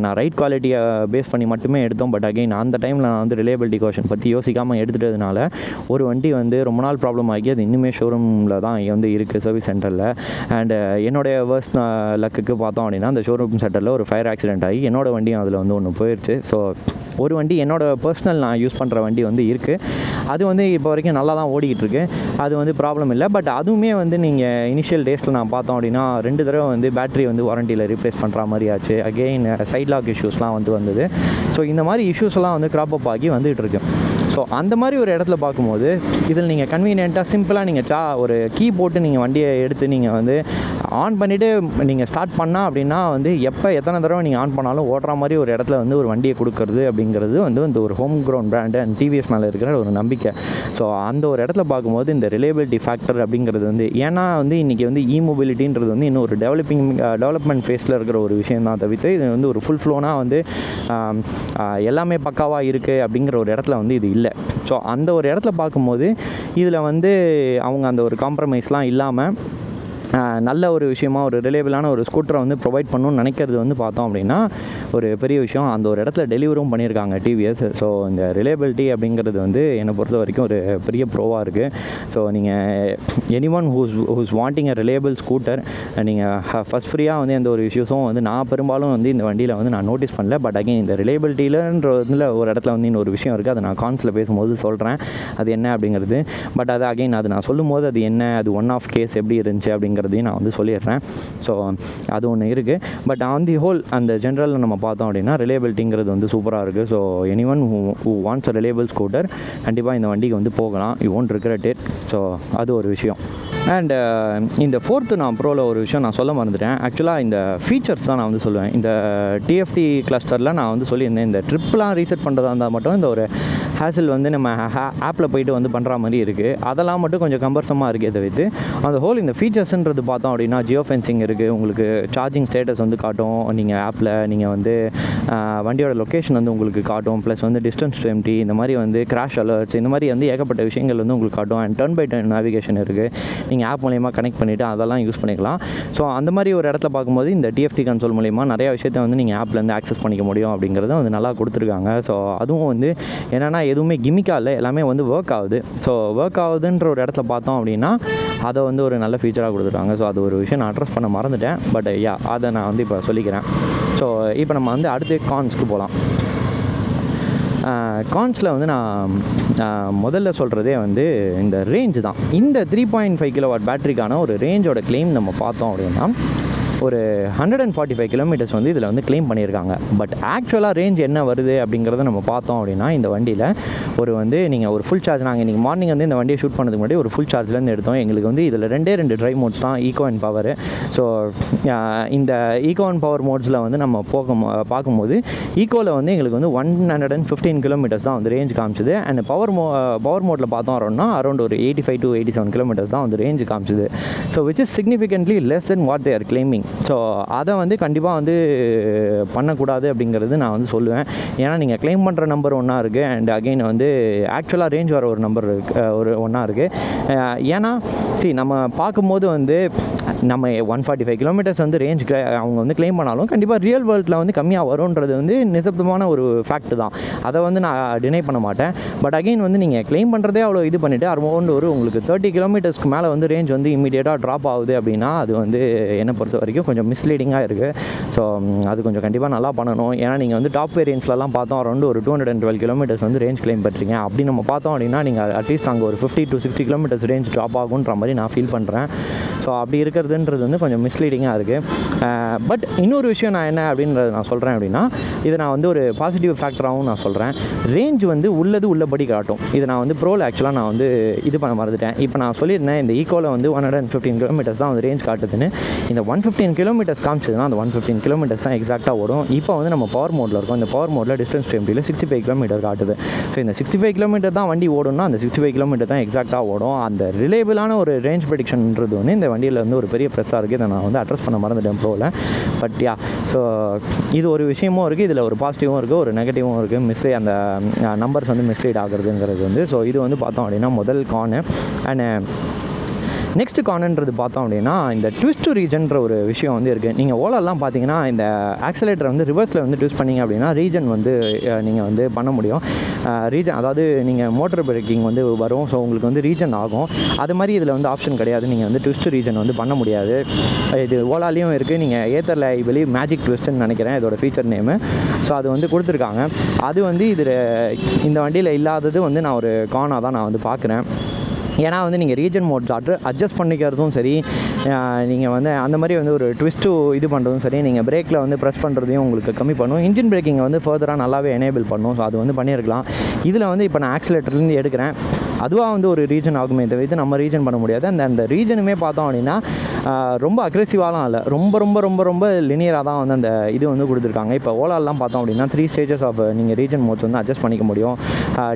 நான் ரைட் குவாலிட்டியை பேஸ் பண்ணி மட்டுமே எடுத்தோம். பட் அகெயின் அந்த டைமில் நான் வந்து ரிலையபிலிட்டி கோஷன் பற்றி யோசிக்காமல் எடுத்துட்டதுனால ஒரு வண்டி வந்து ரொம்ப நாள் ப்ராப்ளம் ஆகி அது இன்னுமே ஷோரூமில் தான் வந்து இருக்குது, சர்வீஸ் சென்டரில். அண்டு என்னுடைய வர்ஸ்ட் லக்குக்கு பார்த்தோம் அப்படின்னா அந்த ஷோரூம் சென்டரில் ஒரு ஃபயர் ஆக்சிடென்ட் ஆகி என்னோடய வண்டியும் அதில் வந்து ஒன்று போயிடுச்சு. ஸோ ஒரு வண்டி என்னோடய பர்சனல் நான் யூஸ் பண்ணுற வண்டி வந்து இருக்குது. அது வந்து இப்போ வரைக்கும் நல்லா தான் ஓடிக்கிட்டு இருக்கு. அது வந்து ப்ராப்ளம் இல்லை. பட் அதுவுமே வந்து நீங்கள் இனிஷியல் டேஸில் நான் பார்த்தோம் அப்படின்னா 2 தடவை வந்து பேட்டரி வந்து வாரண்டியில் ரீப்ளேஸ் பண்ணுற மாதிரி ஆச்சு. அகெயின் சைட் லாக் இஷ்யூஸ்லாம் வந்து வந்தது. ஸோ இந்த மாதிரி இஷ்யூஸ்லாம் வந்து க்ராப் அப் ஆகி வந்துகிட்டு இருக்கு. ஸோ அந்த மாதிரி ஒரு இடத்துல பார்க்கும்போது இதில் நீங்கள் கன்வீனியண்ட்டாக சிம்பிளாக நீங்கள் ஒரு கீ போட்டு நீங்கள் வண்டியை எடுத்து நீங்கள் வந்து ஆன் பண்ணிவிட்டு நீங்கள் ஸ்டார்ட் பண்ணால் அப்படின்னா வந்து எத்தனை தடவை நீங்கள் ஆன் பண்ணாலும் ஓடுற மாதிரி ஒரு இடத்துல வந்து ஒரு வண்டியை கொடுக்கறது அப்படிங்கிறது வந்து ஒரு home ground brand and TVS மேலே இருக்கிற ஒரு நம்பிக்கை. ஸோ அந்த ஒரு இடத்துல பார்க்கும்போது இந்த ரிலையபிலிட்டி ஃபேக்டர் அப்படிங்கிறது வந்து ஏன்னா வந்து இன்றைக்கி வந்து மொபிலிட்டின்றது வந்து இன்னும் ஒரு டெவலப்மெண்ட் ஃபேஸில் இருக்கிற ஒரு விஷயம் தான் தவிர்த்து இது வந்து ஒரு ஃபுல் ஃப்ளோனாக வந்து எல்லாமே பக்காவாக இருக்குது அப்படிங்கிற ஒரு இடத்துல வந்து இது இல்லை. ஸோ அந்த ஒரு இடத்துல பார்க்கும்போது இதில் வந்து அவங்க அந்த ஒரு காம்ப்ரமைஸ்லாம் இல்லாமல் நல்ல ஒரு விஷயமா ஒரு ரிலையபிளான ஒரு ஸ்கூட்டரை வந்து ப்ரொவைட் பண்ணணும்னு நினைக்கிறது வந்து பார்த்தோம் அப்படின்னா ஒரு பெரிய விஷயம். அந்த ஒரு இடத்துல டெலிவரும் பண்ணியிருக்காங்க டிவிஎஸ். ஸோ இந்த ரிலையபிலிட்டி அப்படிங்கிறது வந்து என்னை பொறுத்த வரைக்கும் ஒரு பெரிய ப்ரோவாக இருக்குது. ஸோ நீங்கள் எனிஒன் ஹூஸ் வாண்டிங் அ ரிலையபிள் ஸ்கூட்டர் நீங்கள் ஃபஸ்ட் ஃப்ரீயாக வந்து எந்த ஒரு இஷ்யூஸும் வந்து நான் பெரும்பாலும் வந்து இந்த வண்டியில் வந்து நான் நோட்டீஸ் பண்ணல. பட் அகைன் இந்த ரிலையபிலிட்டியிலன்றதுல ஒரு இடத்துல வந்து இன்னொரு விஷயம் இருக்குது. அதை நான் கான்ஸில் பேசும்போது சொல்கிறேன் அது என்ன அப்படிங்கிறது. பட் அது அகைன் அது நான் சொல்லும்போது அது என்ன, அது ஒன் ஆஃப் கேஸ் எப்படி இருந்துச்சு அப்படிங்கிறதையும் நான் வந்து சொல்லிடுறேன். ஸோ அது ஒன்று இருக்குது. பட் ஆன் தி ஹோல் அந்த ஜென்ரலில் நம்ம பார்த்தோம் அப்படின்னா ரிலையபிலிட்டிங்கிறது வந்து சூப்பராக இருக்குது. So anyone who wants a reliable scooter கண்டிப்பாக இந்த வண்டிக்கு வந்து போகலாம். You won't regret it. So அது ஒரு விஷயம். அண்ட் இந்த 4th நான் ப்ரோவில் ஒரு விஷயம் நான் சொல்ல மறந்துட்டேன். ஆக்சுவலாக இந்த ஃபீச்சர்ஸ் தான் நான் வந்து சொல்லுவேன். இந்த டிஎஃப்டி கிளஸ்டரில் நான் வந்து சொல்லியிருந்தேன் இந்த ட்ரிப்லாம் ரீசெட் பண்ணுறதா இருந்தால் மட்டும் இந்த ஒரு ஹேசில் வந்து நம்ம ஆப்பில் போய்ட்டு வந்து பண்ணுற மாதிரி இருக்குது. அதெல்லாம் மட்டும் கொஞ்சம் கம்பர்சமாக இருக்குது. இதை வைத்து அந்த ஹோல் இந்த ஃபீச்சர்ஸ்ன்றது பார்த்தோம் அப்படின்னா ஜியோ ஃபென்சிங் இருக்குது. உங்களுக்கு சார்ஜிங் ஸ்டேட்டஸ் வந்து காட்டும். நீங்கள் ஆப்பில் நீங்கள் வந்து வண்டியோட லொக்கேஷன் வந்து உங்களுக்கு காட்டும். ப்ளஸ் வந்து டிஸ்டன்ஸ் டு எம்டி இந்த மாதிரி வந்து கிராஷ் அலர்ட்ஸ் இந்த மாதிரி வந்து ஏகப்பட்ட விஷயங்கள் வந்து உங்களுக்கு காட்டும். And turn by turn navigation இருக்குது. நீங்கள் ஆப் மூலயமா கனெக்ட் பண்ணிவிட்டு அதெல்லாம் யூஸ் பண்ணிக்கலாம். ஸோ அந்த மாதிரி ஒரு இடத்துல பார்க்கும்போது இந்த டிஎஃப்டி கன்சோல் மூலயமா நிறையா விஷயத்தை வந்து நீங்கள் ஆப்லேருந்து ஆக்சஸ் பண்ணிக்க முடியும் அப்படிங்கிறத வந்து நல்லா கொடுத்துருக்காங்க. ஸோ அதுவும் வந்து என்னென்னா எதுவுமே கிமிக்காக இல்லை, எல்லாமே வந்து ஒர்க் ஆகுது. ஸோ ஒர்க் ஆகுதுன்ற ஒரு இடத்துல பார்த்தோம் அப்படின்னா அதை வந்து ஒரு நல்ல ஃபீச்சராக கொடுத்துருக்காங்க. ஸோ அது ஒரு விஷயம் நான் அட்ரஸ் பண்ண மறந்துட்டேன். பட் அதை நான் வந்து இப்போ சொல்லிக்கிறேன். ஸோ இப்போ நம்ம வந்து அடுத்து கான்ஸ்க்கு போகலாம். கான்ஸில் வந்து நான் முதல்ல சொல்கிறதே வந்து இந்த ரேஞ்சு தான். இந்த 3.5 கிலோவாட் பேட்டரிக்கான ஒரு ரேஞ்சோட கிளைம் நம்ம பார்த்தோம் அப்படின்னா ஒரு 145 கிலோமீட்டர்ஸ் வந்து இதில் வந்து கிளைம் பண்ணியிருக்காங்க. பட் ஆக்சுவலாக ரேஞ்ச் என்ன வருது அப்படிங்கிறத நம்ம பார்த்தோம் அப்படின்னா இந்த வண்டியில் ஒரு வந்து நீங்கள் ஒரு ஃபுல் சார்ஜ் நாங்கள் இன்றைக்கி மார்னிங் வந்து இந்த வண்டியை ஷூட் பண்ணதுக்கு முன்னாடி ஒரு ஃபுல் சார்ஜ்லேருந்து எடுத்தோம். எங்களுக்கு வந்து இதில் 2 ட்ரைவ் மோட்ஸ் தான், ஈகோ அண்ட் பவர். ஸோ இந்த ஈகோ அண்ட் பவர் மோட்ஸில் வந்து நம்ம பார்க்கும்போது ஈகோவில் வந்து எங்களுக்கு வந்து 115 கிலோமீட்டர்ஸ் தான் வந்து ரேஞ்ச் காமிச்சுது. அண்ட் பவர் மோட்டில் பார்த்தோம் அப்படின்னா அரௌண்ட் ஒரு 85 to 87 கிலோமீட்டர்ஸ் தான் வந்து ரேஞ்ச் காமிச்சுது. So which is significantly less than what they are claiming. So அதை வந்து கண்டிப்பாக வந்து பண்ணக்கூடாது அப்படிங்கிறது நான் வந்து சொல்லுவேன். ஏன்னா நீங்கள் கிளைம் பண்ணுற நம்பர் ஒன்றா இருக்குது அண்ட் அகெயின் வந்து ஆக்சுவலாக ரேஞ்ச் வர ஒரு நம்பர் இருக்குது, ஒரு ஒன்றா இருக்குது. ஏன்னா நம்ம பார்க்கும்போது வந்து நம்ம 145 கிலோமீட்டர்ஸ் வந்து ரேஞ்ச் அவங்க வந்து கிளைம் பண்ணாலும் கண்டிப்பாக ரியல் வேர்ல்டில் வந்து கம்மியாக வரும்ன்றது வந்து நிசப்தமான ஒரு ஃபேக்ட் தான். அதை வந்து நான் டினை பண்ண மாட்டேன். பட் அகெயின் வந்து நீங்கள் கிளைம் பண்ணுறதே அவ்வளோ இது பண்ணிவிட்டு அரௌண்ட் ஒரு உங்களுக்கு 30 கிலோமீட்டர்ஸ்க்கு மேலே வந்து ரேஞ்ச் வந்து இமீடியட்டாக ட்ராப் ஆகுது அப்படின்னா அது வந்து என்னை பொறுத்த வரைக்கும் கொஞ்சம் மிஸ்லீடிங்காக இருக்குது. ஸோ அது கொஞ்சம் கண்டிப்பாக நல்லா பண்ணணும். ஏன்னா நீங்கள் வந்து டாப் வேரியன்ஸ்லாம் பார்த்தோம் அரௌண்ட் ஒரு 212 கிலோமீட்டர்ஸ் வந்து ரேஞ்ச் கிளைம் பண்ணுறீங்க. அப்படி நம்ம பார்த்தோம் அப்படின்னா நீங்கள் அட்லீஸ்ட் அங்கே ஒரு 50 to 60 கிலோமீட்டர்ஸ் ரேஞ்ச் ட்ராப் ஆகுன்ற மாதிரி நான் ஃபீல் பண்ணுறேன். ஸோ அப்படி இருக்கிறதுன்றது வந்து கொஞ்சம் மிஸ்லீடிங்காக இருக்குது. பட் இன்னொரு விஷயம் நான் என்ன அப்படின்றத நான் சொல்கிறேன் அப்படின்னா, இதை நான் வந்து ஒரு பாசிட்டிவ் ஃபேக்டராகவும் நான் சொல்கிறேன். ரேஞ்ச் வந்து உள்ளபடி காட்டும். இது நான் வந்து ப்ரோவில் ஆக்சுவலாக நான் வந்து இது பண்ண மறந்துட்டேன். இப்போ நான் சொல்லியிருந்தேன் இந்த ஈக்கோவில் வந்து 115 கிலோமீட்டர்ஸ் தான் வந்து ரேஞ்ச் காட்டுதுன்னு. இந்த 115 கிலோமீட்டர்ஸ் காமிச்சதுன்னா அந்த 115 கிலோமீட்டர்ஸ் தான் எக்ஸாக்டாக ஓடும். இப்போ வந்து நம்ம பவர் மோடில் இருக்கோம். இந்த பவர் மோடில் டிஸ்டன்ஸ் டு எம்டியில் 65 கிலோமீட்டர் காட்டுது. ஸோ இந்த 65 கிலோமீட்டர் தான் வண்டி ஓடும்னா அந்த 65 கிலோமீட்டர் தான் எக்ஸாக்டாக ஓடும். அந்த ரிலேபிளான ஒரு ரேஞ்ச் ப்ரெடிக்ஷன்ன்றது வந்து இந்த வண்டியில் வந்து ஒரு பெரிய ப்ரெஸ்ஸாக இருக்குது. இதை நான் வந்து அட்ரஸ் பண்ண மறந்துட்டேன் ப்ரோவில். பட் யா, ஸோ இது ஒரு விஷயமும் இருக்குது, இதில் ஒரு பாசிட்டிவும் இருக்குது, ஒரு நெகட்டிவும் இருக்குது. அந்த நம்பர்ஸ் வந்து மிஸ்லீட் ஆகுறதுங்கிறது வந்து. ஸோ இது வந்து பார்த்தோம் அப்படின்னா முதல் கானு. அண்ட் நெக்ஸ்ட் கார்னன்றது பார்த்தோம் அப்படின்னா இந்த ட்விஸ்ட் ரீஜன்ற ஒரு விஷயம் வந்து இருக்குது. நீங்கள் ஓலாலாம் பார்த்தீங்கன்னா இந்த ஆக்சிலேட்டரை வந்து ரிவர்ஸில் வந்து ட்விஸ்ட் பண்ணிங்க அப்படின்னா ரீஜன் வந்து நீங்கள் வந்து பண்ண முடியும். ரீஜன் அதாவது நீங்கள் மோட்டர் பிரேக்கிங் வந்து வரும். ஸோ உங்களுக்கு வந்து ரீஜன் ஆகும். அது மாதிரி இதில் வந்து ஆப்ஷன் கிடையாது. நீங்கள் வந்து ட்விஸ்ட் ரீஜன் வந்து பண்ண முடியாது. இது ஓலாலையும் இருக்குது. நீங்கள் ஏத்தரில் ஐ பிலீவ் மேஜிக் ட்விஸ்ட்டுன்னு நினைக்கிறேன் இதோட ஃபீச்சர் நேமு. ஸோ அது வந்து கொடுத்துருக்காங்க. அது வந்து இதில் இந்த வண்டியில் இல்லாதது வந்து நான் ஒரு கானாக தான் நான் வந்து பார்க்குறேன். ஏன்னா வந்து நீங்கள் ரீஜன் மோட்ஸ் அட்ஜஸ்ட் பண்ணிக்கிறதும் சரி, நீங்கள் வந்து அந்த மாதிரி வந்து ஒரு ட்விஸ்ட்டு இது பண்ணுறதும் சரி, நீங்கள் பிரேக்கில் வந்து ப்ரெஸ் பண்ணுறதையும் உங்களுக்கு கம்மி பண்ணும். இன்ஜின் பிரேக்கிங்கை வந்து ஃபர்தராக நல்லாவே எனேபிள் பண்ணும். ஸோ அது வந்து பண்ணியிருக்கலாம். இதில் வந்து இப்போ நான் ஆக்சிலேட்டர்லேருந்து எடுக்கிறேன். அதுவாக வந்து ஒரு ரீஜன் ஆகுமே தவிர்த்து நம்ம ரீஜன் பண்ண முடியாது. அந்த ரீஜனுமே பார்த்தோம் அப்படின்னா ரொம்ப அக்ரெசிவாலாம் இல்லை, ரொம்ப ரொம்ப ரொம்ப ரொம்ப லினியராக தான் வந்து அந்த இது வந்து கொடுத்துருக்காங்க. இப்போ ஓலாலாம் பார்த்தோம் அப்படின்னா 3 ஸ்டேஜஸ் ஆஃப் நீங்கள் ரீஜன் மோட்ஸ் வந்து அட்ஜஸ்ட் பண்ணிக்க முடியும்.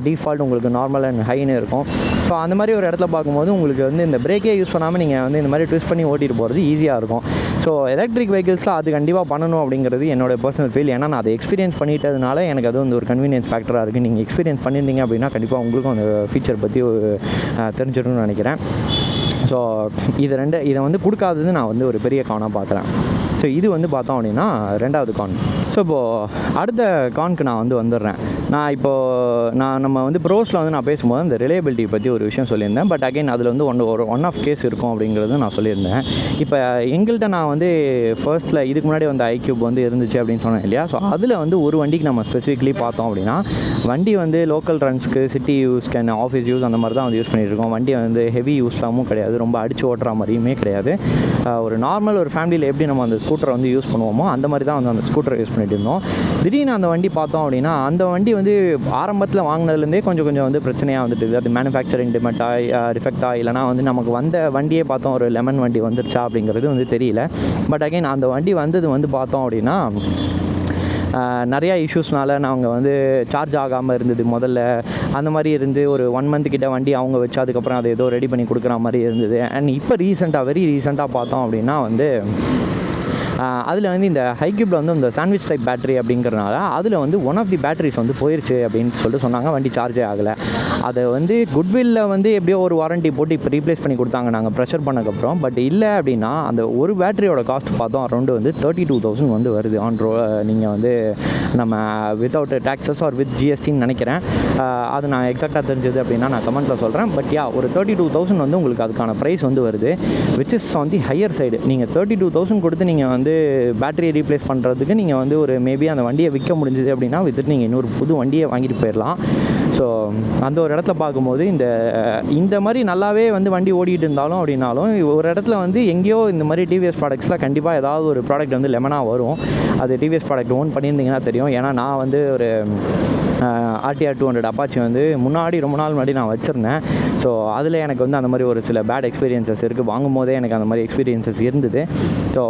டிஃபால்ட் உங்களுக்கு நார்மல் அண்ட் ஹைன்னு இருக்கும். ஸோ அந்த மாதிரி ஒரு இடத்துல பார்க்கும்போது உங்களுக்கு வந்து இந்த பிரேக்கே யூஸ் பண்ணாமல் நீங்கள் வந்து இந்த மாதிரி ட்விஸ்ட் பண்ணி ஓட்டிட்டு போகிறது ஈஸியாக இருக்கும். ஸோ எலக்ட்ரிக் வெஹிக்கிள்ஸில் அது கண்டிப்பாக பண்ணணும் அப்படிங்கிறது என்னோடய பர்சனல் ஃபீல். ஏன்னா நான் அதை எக்ஸ்பீரியன்ஸ் பண்ணிட்டதுனால எனக்கு அது வந்து ஒரு கன்வீனியன்ஸ் ஃபேக்டராக இருக்குது. நீங்கள் எக்ஸ்பீரியன்ஸ் பண்ணியிருந்தீங்க அப்படின்னா கண்டிப்பாக உங்களுக்கும் அந்த ஃபீச்சர் பற்றி தெரிஞ்சிடணும்னு நினைக்கிறேன். ஸோ இதை வந்து கொடுக்காதது நான் வந்து ஒரு பெரிய கானாக பார்க்குறேன். ஸோ இது வந்து பார்த்தோம் அப்படின்னா ரெண்டாவது கான். ஸோ இப்போது அடுத்த கானுக்கு நான் வந்து வந்துடுறேன். நம்ம வந்து ப்ரோஸில் வந்து நான் பேசும்போது அந்த ரிலேபிலிட்டி பற்றி ஒரு விஷயம் சொல்லியிருந்தேன். பட் அகைன் அதில் வந்து ஒன் ஆஃப் கேஸ் இருக்கும் அப்படிங்கிறது நான் சொல்லியிருந்தேன். இப்போ எங்கள்கிட்ட நான் வந்து ஃபர்ஸ்ட்டில் இதுக்கு முன்னாடி வந்து ஐக்யூப் வந்து இருந்துச்சு அப்படின்னு சொன்னேன் இல்லையா. ஸோ அதில் வந்து ஒரு வண்டிக்கு நம்ம ஸ்பெசிஃபிக்லி பார்த்தோம் அப்படின்னா வண்டி வந்து லோக்கல் ரன்ஸ்க்கு, சிட்டி யூஸ்க்கு அண்ட் ஆஃபீஸ் யூஸ் அந்த மாதிரி தான் வந்து யூஸ் பண்ணிகிட்ருக்கோம். வண்டி வந்து ஹெவி யூஸ்லாமும் கிடையாது, ரொம்ப அடித்து ஓட்டுற மாதிரியுமே கிடையாது. ஒரு நார்மல் ஒரு ஃபேமிலியில் எப்படி நம்ம அந்த ஸ்கூட்டரை வந்து யூஸ் பண்ணுவோமோ அந்த மாதிரி தான் வந்து அந்த ஸ்கூட்டரை யூஸ் பண்ணிட்டு இருந்தோம். திடீர்னு அந்த வண்டி பார்த்தோம் அப்படின்னா அந்த வண்டி வந்து ஆரம்பத்தில் வாங்கினதுலேருந்தே கொஞ்சம் வந்து பிரச்சனையாக வந்துட்டு. அது மேனுஃபேக்சரிங் டிஃபெக்டா இல்லைனா வந்து நமக்கு வந்த வண்டியே பார்த்தோம் ஒரு லெமன் வண்டி வந்துருச்சா அப்படிங்கிறது வந்து தெரியல. பட் அகைன் அந்த வண்டி வந்தது வந்து பார்த்தோம் அப்படின்னா நிறையா இஷ்யூஸ்னால நாங்கள் வந்து சார்ஜ் ஆகாமல் இருந்தது முதல்ல. அந்த மாதிரி இருந்து ஒரு 1 மந்த் கிட்ட வண்டி அவங்க வச்சு அதுக்கப்புறம் அதை ஏதோ ரெடி பண்ணி கொடுக்குற மாதிரி இருந்தது. அண்ட் இப்போ வெரி ரீசெண்டாக பார்த்தோம் அப்படின்னா வந்து அதில் வந்து இந்த ஹைக்யூப்பில் வந்து இந்த சாண்ட்விச் டைப் பேட்டரி அப்படிங்கிறனால அதில் வந்து ஒன் ஆஃப் தி பேட்டரிஸ் வந்து போயிடுச்சு அப்படின்னு சொல்லிட்டு சொன்னாங்க. வண்டி சார்ஜே ஆகலை. அதை வந்து குட்வில்ல வந்து எப்படியோ ஒரு வாரண்ட்டி போட்டு இப்போ ரீப்ளேஸ் பண்ணி கொடுத்தாங்க நாங்கள் ப்ரெஷர் பண்ணக்கப்புறம். பட் இல்லை அப்படின்னா அந்த ஒரு பேட்டரியோட காஸ்ட் பார்த்தோம் அரௌண்டு வந்து 32,000 வந்து வருது ஆன் நீங்கள் வந்து நம்ம வித்தவுட் டேக்ஸஸ் ஆர் வித் ஜிஎஸ்டின்னு நினைக்கிறேன். அது நான் எக்ஸாக்டாக தெரிஞ்சது அப்படின்னா நான் கமெண்ட்டில் சொல்கிறேன். பட் ஒரு 32,000 வந்து உங்களுக்கு அதுக்கான ப்ரைஸ் வந்து வருது, which is on the higher side. நீங்கள் 32,000 கொடுத்து நீங்கள் வந்து பேட்டரியை ரீப்ளேஸ் பண்ணுறதுக்கு நீங்கள் வந்து ஒரு மேபி அந்த வண்டியை விற்க முடிஞ்சது அப்படின்னா வித்துட்டு நீங்கள் இன்னொரு புது வண்டியை வாங்கிட்டு போயிடலாம். ஸோ அந்த ஒரு இடத்துல பார்க்கும்போது இந்த மாதிரி நல்லாவே வந்து வண்டி ஓடிட்டு இருந்தாலும் அப்படின்னாலும் ஒரு இடத்துல வந்து எங்கேயோ இந்த மாதிரி டிவிஎஸ் ப்ராடக்ட்ஸில் கண்டிப்பாக ஏதாவது ஒரு ப்ராடக்ட் வந்து லெமனாக வரும். அது டிவிஎஸ் ப்ராடக்ட் ஓன் பண்ணியிருந்தீங்கன்னா தெரியும். ஏன்னா நான் வந்து ஒரு RTR 200 அப்பாச்சி வந்து ரொம்ப நாள் முன்னாடி நான் வச்சுருந்தேன். ஸோ அதில் எனக்கு வந்து அந்த மாதிரி ஒரு சில பேட் எக்ஸ்பீரியன்ஸஸ் இருக்குது. வாங்கும் போதே எனக்கு அந்த மாதிரி எக்ஸ்பீரியன்ஸஸ் இருந்தது. ஸோ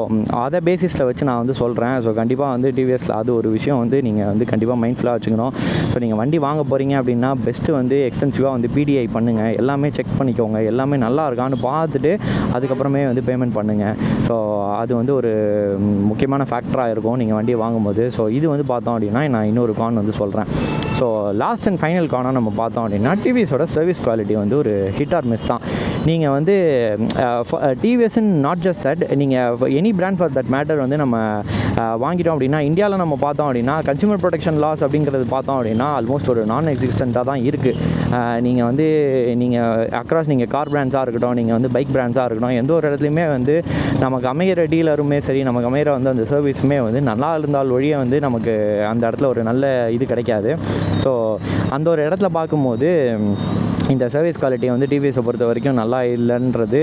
அதை பேசிஸில் வச்சு நான் வந்து சொல்கிறேன். ஸோ கண்டிப்பாக வந்து டிவிஎஸில் அது ஒரு விஷயம் வந்து நீங்கள் வந்து கண்டிப்பாக மைண்ட்ஃபுல்லாக வச்சுக்கணும். ஸோ நீங்கள் வண்டி வாங்க போகிறீங்க அப்படின்னா பெஸ்ட்டு வந்து எக்ஸ்டென்சிவாக வந்து PDI பண்ணுங்கள். எல்லாமே செக் பண்ணிக்கோங்க. எல்லாமே நல்லா இருக்கான்னு பார்த்துட்டு அதுக்கப்புறமே வந்து பேமெண்ட் பண்ணுங்கள். ஸோ அது வந்து ஒரு முக்கியமான ஃபேக்டராக இருக்கும் நீங்கள் வண்டியை வாங்கும்போது. ஸோ இது வந்து பார்த்தோம் அப்படின்னா நான் இன்னொரு கான் வந்து சொல்கிறேன். ஸோ லாஸ்ட் அண்ட் ஃபைனல் கானாக நம்ம பார்த்தோம் அப்படின்னா டிவிஎஸோட சர்வீஸ் குவாலிட்டி வந்து ஒரு ஹிட் ஆர் மிஸ் தான். நீங்கள் வந்து டிவிஎஸ்ன்னு நாட் ஜஸ்ட் தட், நீங்கள் any brand for that matter வந்து நம்ம வாங்கிட்டோம் அப்படின்னா, இந்தியாவில் நம்ம பார்த்தோம் அப்படின்னா கன்சூமர் ப்ரொடெக்ஷன் லாஸ் அப்படிங்கிறது பார்த்தோம் அப்படின்னா ஆல்மோஸ்ட் ஒரு நான் எக்ஸிஸ்டண்ட்டாக தான் இருக்குது. நீங்கள் வந்து அக்ராஸ் நீங்கள் கார் பிராண்ட்ஸாக இருக்கட்டும், நீங்கள் வந்து பைக் பிராண்ட்ஸாக இருக்கட்டும், எந்த ஒரு இடத்துலையுமே வந்து நமக்கு அமைகிற டீலருமே சரி, நமக்கு அமைகிற வந்து அந்த சர்வீஸுமே வந்து நல்லா இருந்தால் ஒழிய வந்து நமக்கு அந்த இடத்துல ஒரு நல்ல இது கிடைக்காது. ஸோ அந்த ஒரு இடத்துல பார்க்கும்போது இந்த சர்வீஸ் குவாலிட்டி வந்து டிவிஎஸை பொறுத்த வரைக்கும் நல்லா இல்லைன்றது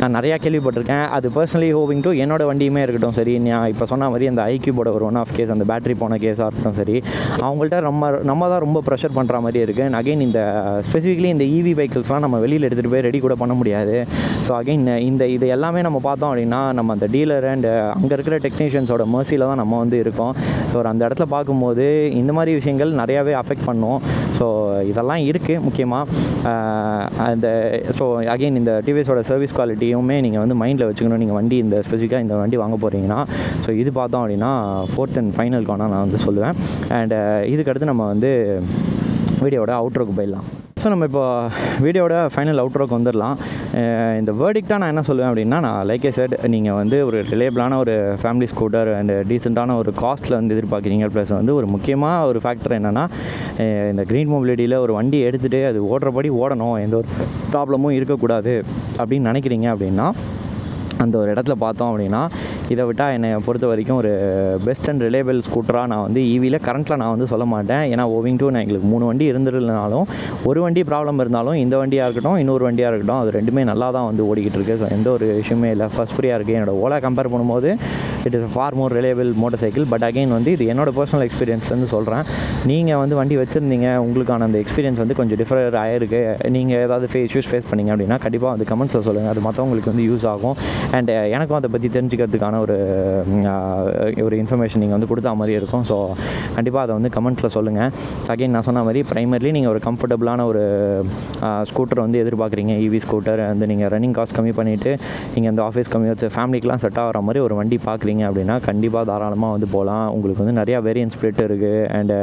நான் நிறையா கேள்விப்பட்டிருக்கேன். அது பர்சனலி ஹோவிங் டு என்னோடய வண்டியுமே இருக்கட்டும் சரி, நான் இப்போ சொன்ன மாதிரி அந்த ஐக்யூபோட ஒரு ஒன் ஆஃப் கேஸ், அந்த பேட்டரி போன கேஸாக இருக்கட்டும் சரி, அவங்கள்ட்ட நம்ம தான் ரொம்ப ப்ரெஷர் பண்ணுற மாதிரி இருக்குது. அண்ட் அகெயின் இந்த ஸ்பெசிஃபிக்லி இந்த இவி வெஹிக்கிள்ஸ்லாம் நம்ம வெளியில் எடுத்துகிட்டு போய் ரெடி கூட பண்ண முடியாது. ஸோ அகெயின் இது எல்லாமே நம்ம பார்த்தோம் அப்படின்னா நம்ம அந்த டீலர் அண்ட் அங்கே இருக்கிற டெக்னீஷியன்ஸோட மர்சியில் தான் நம்ம வந்து இருக்கோம். ஸோ அந்த இடத்துல பார்க்கும்போது இந்த மாதிரி விஷயங்கள் நிறையாவே அஃபெக்ட் பண்ணும். ஸோ இதெல்லாம் இருக்குது முக்கியமாக. அந்த ஸோ அகெயின் இந்த டிவிஎஸோட சர்வீஸ் குவாலிட்டியுமே நீங்கள் வந்து மைண்டில் வச்சுக்கணும். நீங்கள் வண்டி இந்த ஸ்பெசிஃபிக்காக இந்த வண்டி வாங்க போகிறீங்கன்னா, ஸோ இது பார்த்தோம் அப்படின்னா 4th அண்ட் ஃபைனலுக்கான நான் வந்து சொல்லுவேன். அண்ட் இதுக்கடுத்து நம்ம வந்து வீடியோட அவுட்ரோக்கு போயிடலாம். ஸோ நம்ம இப்போ வீடியோட ஃபைனல் அவுட்ரோக்கு வந்துடலாம். இந்த வேர்டிக்டாக நான் என்ன சொல்லுவேன் அப்படின்னா, நான் லைக் ஐ செட், நீங்கள் வந்து ஒரு ரிலேபிளான ஒரு ஃபேமிலி ஸ்கூட்டர் அண்ட் டீசெண்டான ஒரு காஸ்ட்டில் வந்து எதிர்பார்க்குறீங்க. ப்ளஸ் வந்து ஒரு முக்கியமாக ஒரு ஃபேக்டர் என்னென்னா, இந்த க்ரீன் மொபிலிட்டியில் ஒரு வண்டி எடுத்துகிட்டு அது ஓடுறபடி ஓடணும், எந்த ஒரு ப்ராப்ளமும் இருக்கக்கூடாது அப்படின்னு நினைக்கிறீங்க அப்படின்னா, அந்த ஒரு இடத்துல பார்த்தோம் அப்படின்னா, இதை விட்டால் என்னை பொறுத்த வரைக்கும் ஒரு பெஸ்ட் அண்ட் ரிலேபிள் ஸ்கூட்டராக நான் வந்து ஈவியில் கரண்ட்டில் நான் வந்து சொல்ல மாட்டேன். ஏன்னா ஓவிங் டூ நான் எங்களுக்கு 3 வண்டி இருந்துருந்தாலும், ஒரு வண்டி ப்ராப்ளம் இருந்தாலும் இந்த வண்டியாக இருக்கட்டும், இன்னொரு வண்டியாக இருக்கட்டும், அது ரெண்டுமே நல்லா தான் வந்து ஓடிக்கிட்டு இருக்குது. ஸோ எந்த ஒரு விஷயமே இல்லை, ஃபஸ்ட் ஃப்ரீயாக இருக்குது. என்னோடய ஓலா கம்பேர் பண்ணும்போது it is for more reliable motor cycle. But again வந்து இது என்னோட பர்சனல் எக்ஸ்பீரியன்ஸ்லேருந்து சொல்கிறேன். நீங்கள் வந்து வண்டி வச்சுருந்தீங்க, உங்களுக்கான அந்த எக்ஸ்பீரியன்ஸ் வந்து கொஞ்சம் டிஃபர் ஆகிருக்கு, நீங்கள் ஏதாவது இஷ்யூஸ் ஃபேஸ் பண்ணிங்க அப்படின்னா கண்டிப்பாக வந்து கமெண்ட்ஸில் சொல்லுங்கள். அது மற்றவங்களுக்கு வந்து யூஸ் ஆகும். அண்ட் எனக்கும் அதை பற்றி தெரிஞ்சுக்கிறதுக்கான ஒரு இன்ஃபர்மேஷன் நீங்கள் வந்து கொடுத்தா மாதிரி இருக்கும். ஸோ கண்டிப்பாக அதை வந்து கமெண்ட்ஸில் சொல்லுங்கள். அகைன் நான் சொன்ன மாதிரி ப்ரைமர்லி நீங்கள் ஒரு கம்ஃபர்டபுளான ஒரு ஸ்கூட்டர் வந்து எதிர்பார்க்குறீங்க, இவி ஸ்கூட்டர் வந்து நீங்கள் ரன்னிங் காஸ்ட் கம்மி பண்ணிவிட்டு நீங்கள் அந்த ஆஃபீஸ் கம்மி வச்சு ஃபேமிலிக்கெலாம் செட் ஆகிற மாதிரி ஒரு வண்டி பார்க்குறீங்க அப்படின்னா கண்டிப்பாக தாராளமாக வந்து போகலாம். உங்களுக்கு வந்து நிறையா வேரியன்ட் ஸ்ப்ளிட் இருக்குது அண்டு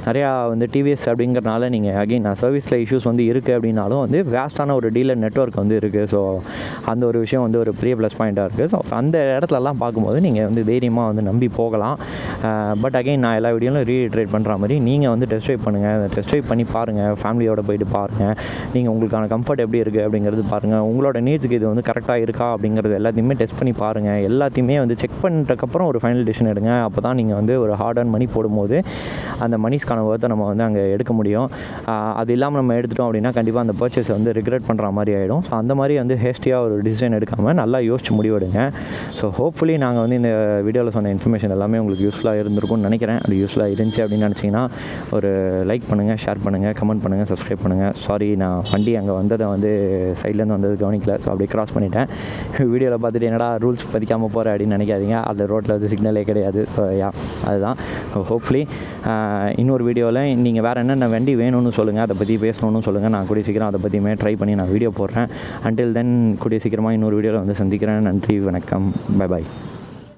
நிறையா வந்து டிவிஎஸ் அப்படிங்கிறனால நீங்கள் அகைன் சர்வீஸில் இஷ்யூஸ் வந்து இருக்குது அப்படின்னாலும் வந்து வேஸ்ட்டான ஒரு டீலர் நெட்வொர்க் வந்து இருக்குது. ஸோ அந்த ஒரு விஷயம் வந்து ஒரு பெரிய ப்ளஸ் பாயிண்ட்டாக இருக்குது. ஸோ அந்த இடத்துலலாம் பார்க்கும்போது நீங்கள் வந்து தைரியமாக வந்து நம்பி போகலாம். பட் அகைன் நான் எல்லா வீடியோலும் ரீட்ரேட் பண்ணுற மாதிரி நீங்கள் வந்து டெஸ்ட் ட்ரைவ் பண்ணுங்கள். டெஸ்ட் ட்ரைவ் பண்ணி பாருங்கள், ஃபேமிலியோடு போயிட்டு பாருங்கள். நீங்கள் உங்களுக்கான கம்ஃபர்ட் எப்படி இருக்குது அப்படிங்கிறது பாருங்கள். உங்களோட நீட்ஸுக்கு இது வந்து கரெக்டாக இருக்கா அப்படிங்கிறது எல்லாத்தையுமே டெஸ்ட் பண்ணி பாருங்கள். எல்லாத்தையுமே வந்து செக் பண்ணுறதுக்கப்புறம் ஒரு ஃபைனல் டிசிஷன் எடுங்க. அப்போ தான் நீங்கள் வந்து ஒரு ஹார்ட் அண்ட் மணி போடும்போது அந்த மணிஸ்க்கான ஒர்த்தை நம்ம வந்து அங்கே எடுக்க முடியும். அது இல்லாமல் நம்ம எடுத்துட்டோம் அப்படின்னா கண்டிப்பாக அந்த பர்ச்சேஸை வந்து ரிக்ரெட் பண்ணுற மாதிரி ஆகிடும். ஸோ அந்த மாதிரி வந்து ஹேஸ்டியாக ஒரு டிசிஷன் எடுக்காமல் நல்லா யோசிச்சு முடிவெடுங்க. ஸோ ஹோப்ஃபுல்லி நாங்கள் வந்து இந்த வீடியோவில் சொன்ன இன்ஃபர்மேஷன் எல்லாமே உங்களுக்கு யூஸ்ஃபுல்லாக இருந்திருக்கும்னு நினைக்கிறேன். அது யூஸ்ஃபுல்லாக இருந்துச்சு அப்படின்னு நினச்சிங்கன்னா ஒரு லைக் பண்ணுங்கள், ஷேர் பண்ணுங்கள், கமெண்ட் பண்ணுங்கள், சப்ஸ்கிரைப் பண்ணுங்கள். சாரி, நான் வண்டி அங்கே வந்ததை வந்து சைட்லேருந்து வந்தது கவனிக்கல. ஸோ அப்படியே கிராஸ் பண்ணிட்டேன். வீடியோவில் பார்த்துட்டு என்னடா ரூல்ஸ் பதிக்காமல் போகிற அப்படின்னு நினைக்காதீங்க. அந்த ரோட்டில் வந்து சிக்னலே கிடையாது. ஸோ அதுதான். ஹோப்ஃபுல்லி இன்னொரு வீடியோவில் நீங்கள் வேறு என்னென்ன வண்டி வேணும்னு சொல்லுங்கள், அதை பற்றி பேசணும்னு சொல்லுங்கள். நான் கூடிய சீக்கிரம் அதை பற்றியுமே ட்ரை பண்ணி நான் வீடியோ போடுறேன். அன்டில் தென் கூடிய சீக்கிரமாக இன்னொரு வீடியோவில் வந்து சந்திக்கிறேன். நன்றி, வணக்கம், பை பாய்.